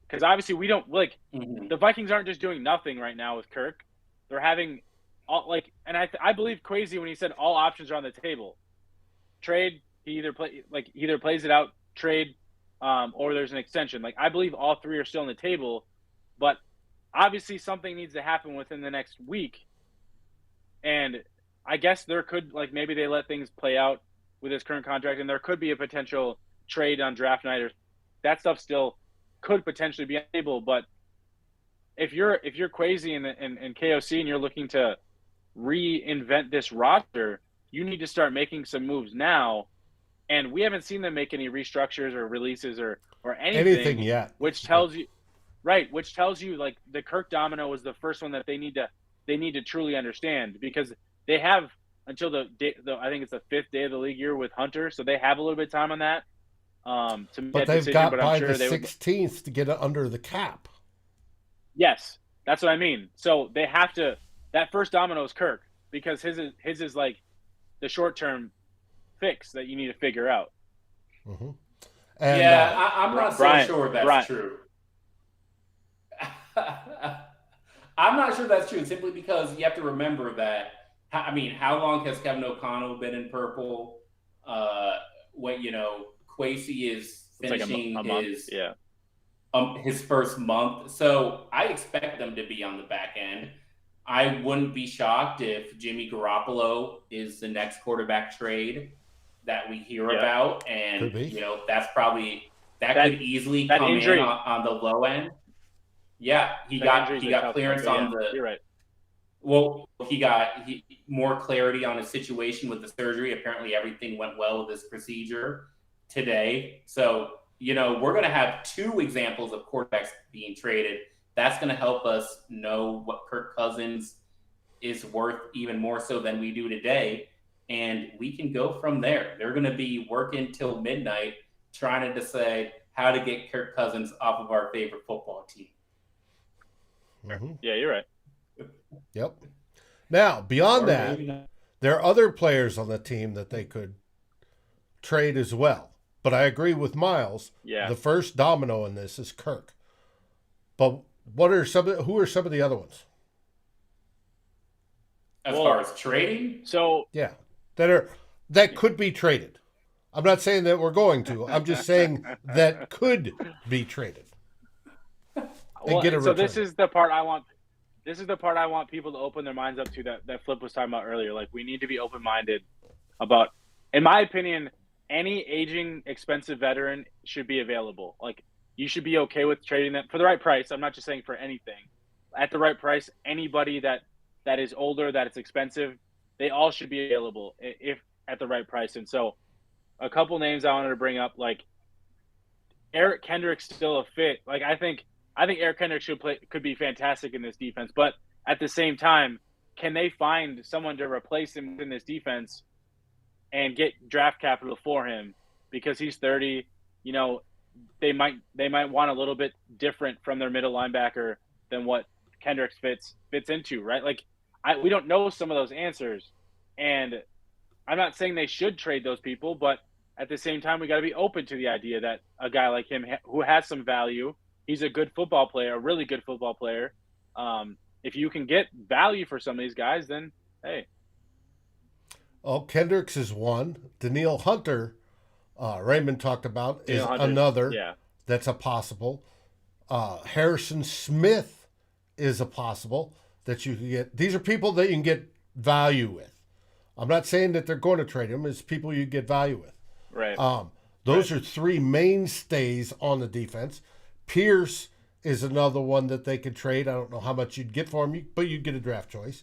[SPEAKER 4] Because obviously we don't the Vikings aren't just doing nothing right now with Kirk. They're having and I believe Kwesi when he said all options are on the table. Trade, he either plays it out, trade, or there's an extension. Like I believe all three are still on the table, but obviously something needs to happen within the next week. And I guess there could maybe they let things play out with his current contract, and there could be a potential trade on draft night, or that stuff still could potentially be on the table. But if you're Kwesi and KOC and you're looking to reinvent this roster, you need to start making some moves now. And we haven't seen them make any restructures or releases or anything
[SPEAKER 3] yet.
[SPEAKER 4] Which tells you like the Kirk domino was the first one that they need to truly understand, because they have until I think it's the 5th day of the league year with Hunter, so they have a little bit of time on that.
[SPEAKER 3] But they've got by the 16th to get it under the cap.
[SPEAKER 4] Yes, that's what I mean. So they have to. That first domino is Kirk, because his is like the short term fix that you need to figure out.
[SPEAKER 3] Mm-hmm.
[SPEAKER 1] And, I'm not so sure that's true. I'm not sure that's true, simply because you have to remember that. I mean, how long has Kevin O'Connell been in purple? When Kwesi is finishing his first month, so I expect them to be on the back end. I wouldn't be shocked if Jimmy Garoppolo is the next quarterback trade that we hear about, and that's probably could easily come in on the low end. Yeah, he got clearance on the.
[SPEAKER 4] You're right.
[SPEAKER 1] Well, he got more clarity on his situation with the surgery. Apparently, everything went well with his procedure today. So, we're going to have 2 examples of quarterbacks being traded. That's going to help us know what Kirk Cousins is worth even more so than we do today. And we can go from there. They're going to be working till midnight trying to decide how to get Kirk Cousins off of our favorite football team.
[SPEAKER 3] Mm-hmm.
[SPEAKER 4] Yeah, you're right.
[SPEAKER 3] Yep. Now, beyond that, there are other players on the team that they could trade as well. But I agree with Myles.
[SPEAKER 4] Yeah.
[SPEAKER 3] The first domino in this is Kirk. But who are some of the other ones?
[SPEAKER 1] As far as trading?
[SPEAKER 4] So
[SPEAKER 3] yeah, that could be traded. I'm not saying that we're going to. I'm just saying that could be traded. Get a return.
[SPEAKER 4] This is the part I want. This is the part I want people to open their minds up to that Flip was talking about earlier. Like, we need to be open-minded about, in my opinion, any aging, expensive veteran should be available. Like, you should be okay with trading them for the right price. I'm not just saying for anything. At the right price, anybody that is older, that it's expensive, they all should be available if at the right price. And so a couple names I wanted to bring up, like Eric Kendrick's still a fit. Like, I think Eric Kendrick could be fantastic in this defense, but at the same time, can they find someone to replace him in this defense and get draft capital for him? Because he's 30, they might want a little bit different from their middle linebacker than what Kendricks fits into, right? Like, we don't know some of those answers, and I'm not saying they should trade those people, but at the same time, we got to be open to the idea that a guy like him who has some value, he's a good football player, a really good football player. If you can get value for some of these guys, then hey.
[SPEAKER 3] Oh, Kendricks is one. Danielle Hunter, Raymond talked about, is another.
[SPEAKER 4] Yeah.
[SPEAKER 3] That's a possible. Harrison Smith is a possible that you can get. These are people that you can get value with. I'm not saying that they're going to trade them. It's people you get value with.
[SPEAKER 4] Right.
[SPEAKER 3] Those are 3 mainstays on the defense. Pierce is another one that they could trade. I don't know how much you'd get for him, but you'd get a draft choice.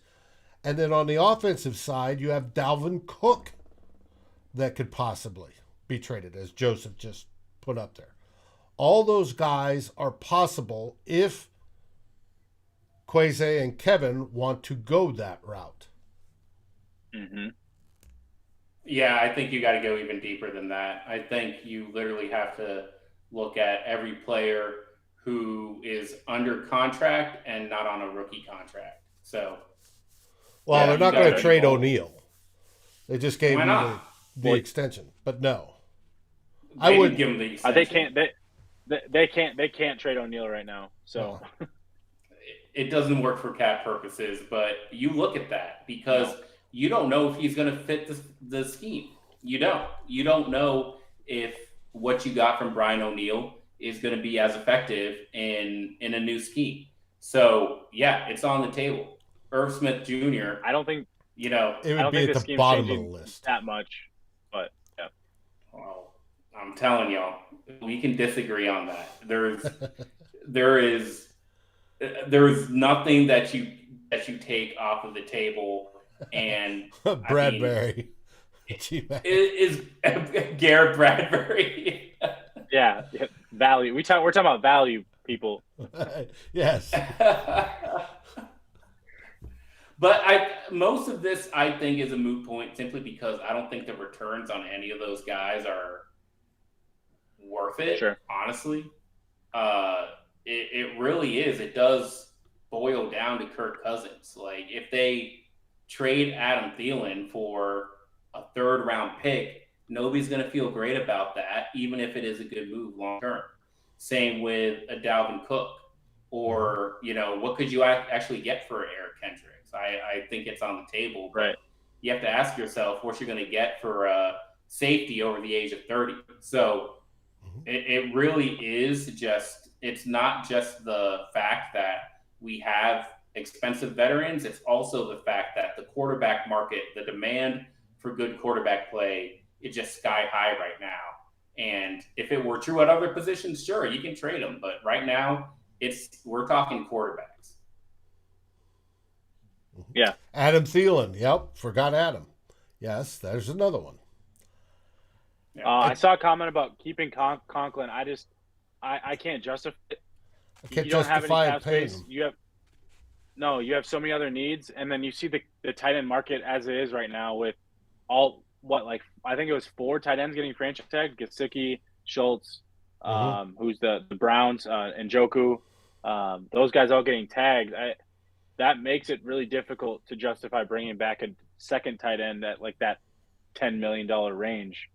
[SPEAKER 3] And then on the offensive side, you have Dalvin Cook that could possibly be traded, as Joseph just put up there. all those guys are possible if Kwesi and Kevin want to go that route.
[SPEAKER 4] Mm-hmm.
[SPEAKER 1] Yeah, I think you got to go even deeper than that. I think you literally have to look at every player who is under contract and not on a rookie contract. So,
[SPEAKER 3] Well,
[SPEAKER 1] yeah,
[SPEAKER 3] they're
[SPEAKER 1] you
[SPEAKER 3] not going
[SPEAKER 1] gotta
[SPEAKER 3] to trade
[SPEAKER 1] involve-
[SPEAKER 3] O'Neal. They just gave
[SPEAKER 1] Why
[SPEAKER 3] him
[SPEAKER 1] not?
[SPEAKER 3] the extension, but no.
[SPEAKER 1] They
[SPEAKER 3] I
[SPEAKER 1] didn't
[SPEAKER 3] would-
[SPEAKER 1] give him the
[SPEAKER 4] They
[SPEAKER 1] extension.
[SPEAKER 4] can't. They can't trade O'Neal right now. So
[SPEAKER 1] It doesn't work for cap purposes, but you look at that because you don't know if he's going to fit the scheme. You don't. You don't know if what you got from Brian O'Neal is going to be as effective in a new scheme. So, yeah, it's on the table. Irv Smith Jr.,
[SPEAKER 4] I don't think
[SPEAKER 1] you know,
[SPEAKER 3] It
[SPEAKER 4] I
[SPEAKER 3] would
[SPEAKER 4] don't
[SPEAKER 3] be
[SPEAKER 4] think
[SPEAKER 3] at
[SPEAKER 4] the
[SPEAKER 3] the
[SPEAKER 4] scheme's
[SPEAKER 3] bottom of the
[SPEAKER 4] changing
[SPEAKER 3] list.
[SPEAKER 4] that much. But yeah,
[SPEAKER 1] well, I'm telling y'all, we can disagree on that. There is nothing that you take off of the table, and
[SPEAKER 3] Bradbury.
[SPEAKER 1] is Garrett Bradbury.
[SPEAKER 4] yeah, value. We're talking about value, people.
[SPEAKER 3] Yes.
[SPEAKER 1] But most of this, I think, is a moot point simply because I don't think the returns on any of those guys are worth it.
[SPEAKER 4] Sure.
[SPEAKER 1] Honestly, it really is. It does boil down to Kirk Cousins. Like if they trade Adam Thielen for a 3rd round pick, nobody's going to feel great about that, even if it is a good move long term. Same with a Dalvin Cook, or what could you actually get for Eric Kendricks? I think it's on the table, but
[SPEAKER 4] Right.
[SPEAKER 1] you have to ask yourself what you're going to get for safety over the age of 30. So it really is just, it's not just the fact that we have expensive veterans. It's also the fact that the quarterback market, the demand for good quarterback play is just sky high right now. And if it were true at other positions, sure, you can trade them. But right now, we're talking quarterbacks.
[SPEAKER 4] Yeah.
[SPEAKER 3] Adam Thielen. Yep. Forgot Adam. Yes, there's another one.
[SPEAKER 1] Yeah.
[SPEAKER 4] I saw a comment about keeping Conklin. I can't justify it.
[SPEAKER 3] I can't
[SPEAKER 4] You don't have any
[SPEAKER 3] justify
[SPEAKER 4] cap
[SPEAKER 3] paying
[SPEAKER 4] space.
[SPEAKER 3] him.
[SPEAKER 4] You have so many other needs, and then you see the tight end market as it is right now with all I think it was 4 tight ends getting franchise tagged: Gesicki, Schultz, who's the Browns, and Njoku. Those guys all getting tagged. That makes it really difficult to justify bringing back a second tight end at like that $10 million range.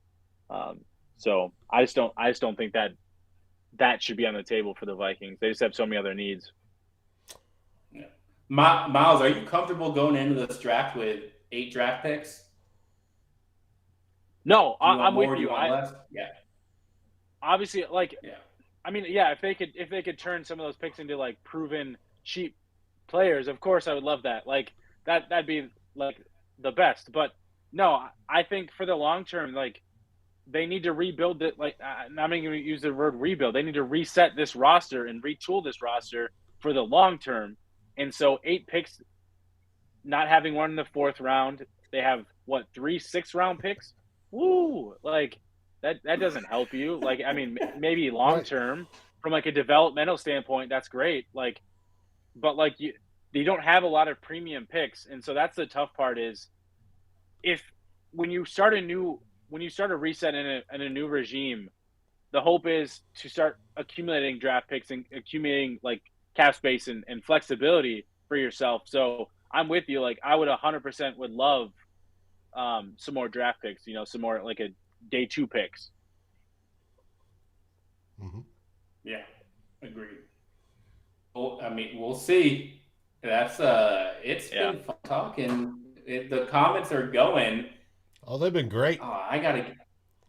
[SPEAKER 4] So I just don't think that should be on the table for the Vikings. They just have so many other needs.
[SPEAKER 1] Yeah. Myles, are you comfortable going into this draft with 8 draft picks?
[SPEAKER 4] No,
[SPEAKER 1] Do you want
[SPEAKER 4] I'm
[SPEAKER 1] more,
[SPEAKER 4] with
[SPEAKER 1] do
[SPEAKER 4] you.
[SPEAKER 1] want less? Yeah.
[SPEAKER 4] Obviously,
[SPEAKER 1] Yeah.
[SPEAKER 4] I mean, yeah, if they could turn some of those picks into like proven cheap players, of course I would love that. Like that'd be like the best. But no, I think for the long term, like they need to rebuild it. Like I'm not even going to use the word rebuild. They need to reset this roster and retool this roster for the long term. And so 8 picks, not having one in the 4th round, they have 3 6th-round picks. Woo! Like that doesn't help you. Like I mean, maybe long term from like a developmental standpoint, that's great. Like, but like you don't have a lot of premium picks, and so that's the tough part. Is when you start a reset in a new regime, the hope is to start accumulating draft picks and accumulating like cap space and flexibility for yourself. So I'm with you. Like I would 100% would love some more draft picks, some more like a day 2 picks.
[SPEAKER 3] Mm-hmm.
[SPEAKER 1] Yeah, agreed. Well, I mean, we'll see. That's it's been fun talking. The comments are going.
[SPEAKER 3] Oh, they've been great.
[SPEAKER 1] Oh, I gotta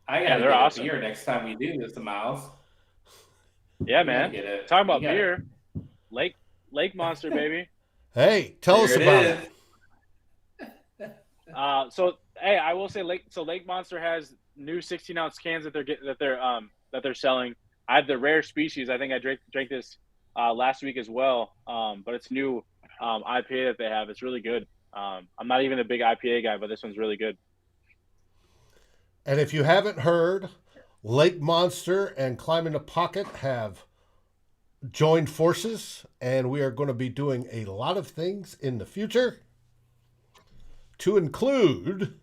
[SPEAKER 4] they're
[SPEAKER 1] get
[SPEAKER 4] awesome.
[SPEAKER 1] a beer next time we do this, Myles.
[SPEAKER 4] Yeah, man. Talking about beer, Lake Monster, baby.
[SPEAKER 3] Hey, tell us about it.
[SPEAKER 4] So hey, I will say Lake Monster has new 16-ounce cans that they're selling. I have the rare species. I think I drank this last week as well. But it's new IPA that they have. It's really good. I'm not even a big IPA guy, but this one's really good.
[SPEAKER 3] And if you haven't heard, Lake Monster and Climb in the Pocket have joined forces, and we are going to be doing a lot of things in the future to include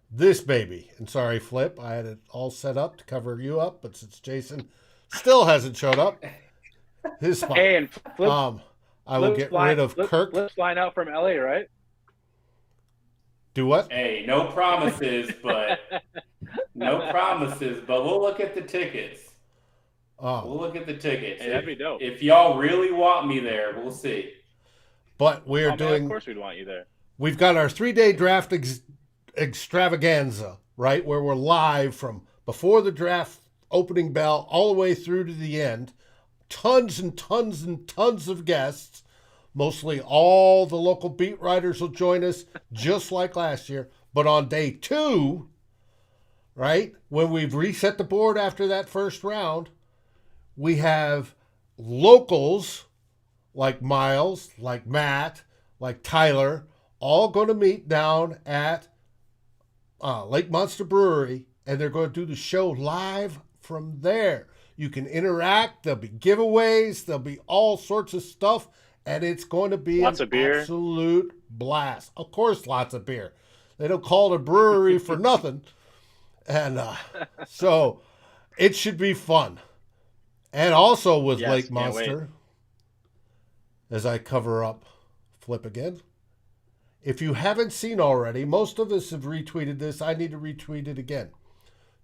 [SPEAKER 3] this baby. And sorry, Flip, I had it all set up to cover you up, but since Jason still hasn't showed up, his spot.
[SPEAKER 4] Hey, and Flip,
[SPEAKER 3] I will get rid of Kirk.
[SPEAKER 4] Flip's flying out from LA, right?
[SPEAKER 3] Do what?
[SPEAKER 1] Hey, no promises, but we'll look at the tickets. We'll look at the tickets.
[SPEAKER 4] Hey, that'd be dope.
[SPEAKER 1] If y'all really want me there, we'll see.
[SPEAKER 3] But we're doing.
[SPEAKER 4] Of course, we'd want you there.
[SPEAKER 3] We've got our 3-day draft extravaganza, right, where we're live from before the draft opening bell all the way through to the end. Tons and tons and tons of guests. Mostly all the local beat writers will join us, just like last year. But on day 2, right, when we've reset the board after that first round, we have locals like Myles, like Matt, like Tyler, all going to meet down at Lake Monster Brewery, and they're going to do the show live from there. You can interact. There'll be giveaways. There'll be all sorts of stuff. And it's going to be
[SPEAKER 4] lots of beer.
[SPEAKER 3] Absolute blast. Of course, lots of beer. They don't call it a brewery for nothing. And so it should be fun. And also with Lake Monster, as I cover up Flip again, if you haven't seen already, most of us have retweeted this. I need to retweet it again.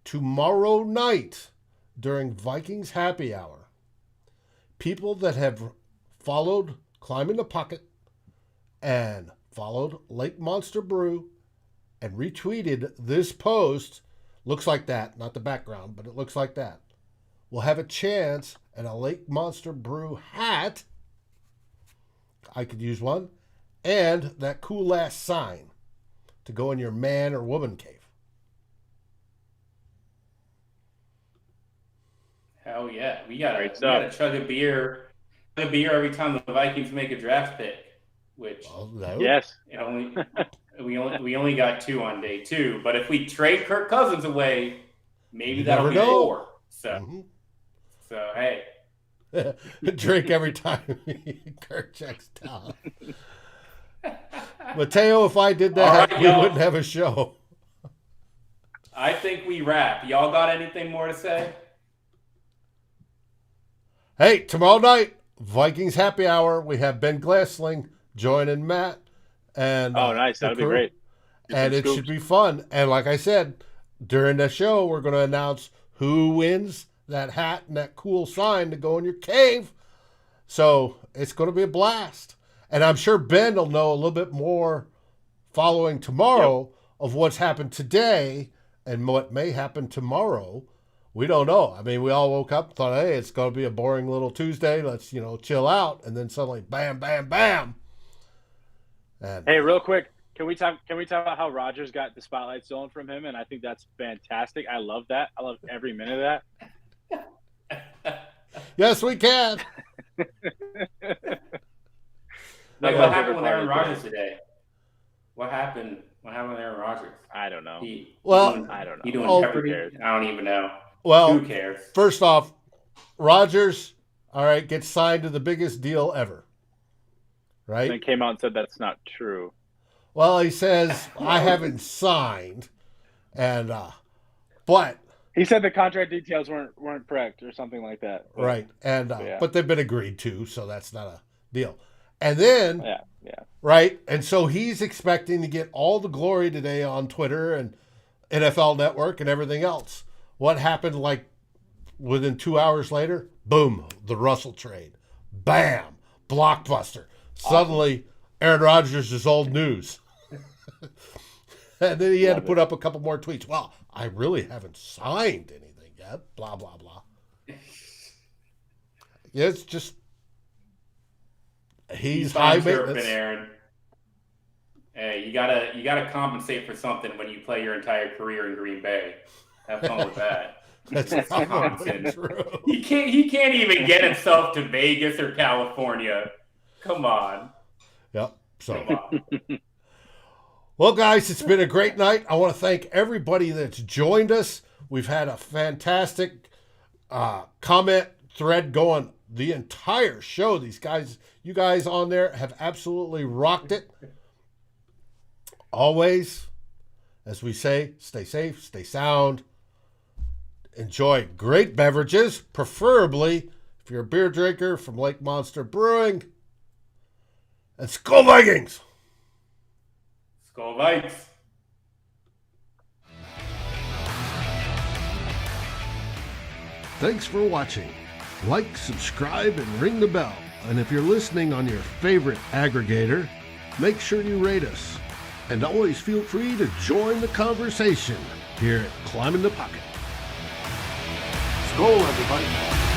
[SPEAKER 3] Tomorrow night during Vikings Happy Hour, people that have followed Climb in the Pocket and followed Lake Monster Brew and retweeted this post, looks like that, not the background, but it looks like that, will have a chance at a Lake Monster Brew hat. I could use one. And that cool ass sign to go in your man or woman cave.
[SPEAKER 1] Hell yeah. We gotta chug a beer every time the Vikings make a draft pick, which
[SPEAKER 4] yes,
[SPEAKER 1] we only got 2 on day 2. But if we trade Kirk Cousins away, maybe that'll be 4. So hey,
[SPEAKER 3] drink every time Kirk checks down. Mateo, if I did that, we wouldn't have a show.
[SPEAKER 1] I think we wrap. Y'all got anything more to say?
[SPEAKER 3] Hey, tomorrow night, Vikings Happy Hour. We have Ben Glassling joining Matt. And
[SPEAKER 4] nice. That'd be great.
[SPEAKER 3] And it should be fun. And like I said, during the show, we're going to announce who wins that hat and that cool sign to go in your cave. So it's going to be a blast. And I'm sure Ben will know a little bit more following tomorrow of what's happened today and what may happen tomorrow. We don't know. I mean, we all woke up and thought, hey, it's going to be a boring little Tuesday. Let's, chill out. And then suddenly, bam, bam, bam. And,
[SPEAKER 4] hey, real quick, can we talk about how Rodgers got the spotlight stolen from him? And I think that's fantastic. I love that. I love every minute of that.
[SPEAKER 3] Yes, we can.
[SPEAKER 1] Like, what happened with Aaron Rodgers today? What happened with Aaron Rodgers?
[SPEAKER 4] I don't know.
[SPEAKER 1] I
[SPEAKER 4] don't know.
[SPEAKER 1] He doing Jeopardy? I don't even know.
[SPEAKER 3] Well,
[SPEAKER 1] who cares?
[SPEAKER 3] First off, Rodgers, all right, gets signed to the biggest deal ever. Right?
[SPEAKER 4] And came out and said that's not true.
[SPEAKER 3] Well, he says, I haven't signed. And, but.
[SPEAKER 4] He said the contract details weren't correct or something like that.
[SPEAKER 3] Right. And, but they've been agreed to, so that's not a deal. And then, right, and so he's expecting to get all the glory today on Twitter and NFL Network and everything else. What happened, like, within 2 hours later? Boom, the Russell trade. Bam, blockbuster. Suddenly, Aaron Rodgers is old news. And then he had to put up a couple more tweets. Well, I really haven't signed anything yet, blah, blah, blah. Yeah, it's just... He's high maintenance.
[SPEAKER 1] Aaron. Hey, you gotta compensate for something when you play your entire career in Green Bay. Have fun with that.
[SPEAKER 3] That's true.
[SPEAKER 1] He can't even get himself to Vegas or California. Come on.
[SPEAKER 3] Yep. So. Well, guys, it's been a great night. I want to thank everybody that's joined us. We've had a fantastic comment thread going the entire show. You guys on there have absolutely rocked it. Always, as we say, stay safe, stay sound. Enjoy great beverages, preferably if you're a beer drinker from Lake Monster Brewing. And Skol Vikings!
[SPEAKER 1] Skol Vikes!
[SPEAKER 2] Thanks for watching. Like, subscribe, and ring the bell. And if you're listening on your favorite aggregator, make sure you rate us. And always feel free to join the conversation here at Climbing the Pocket. Skol, everybody.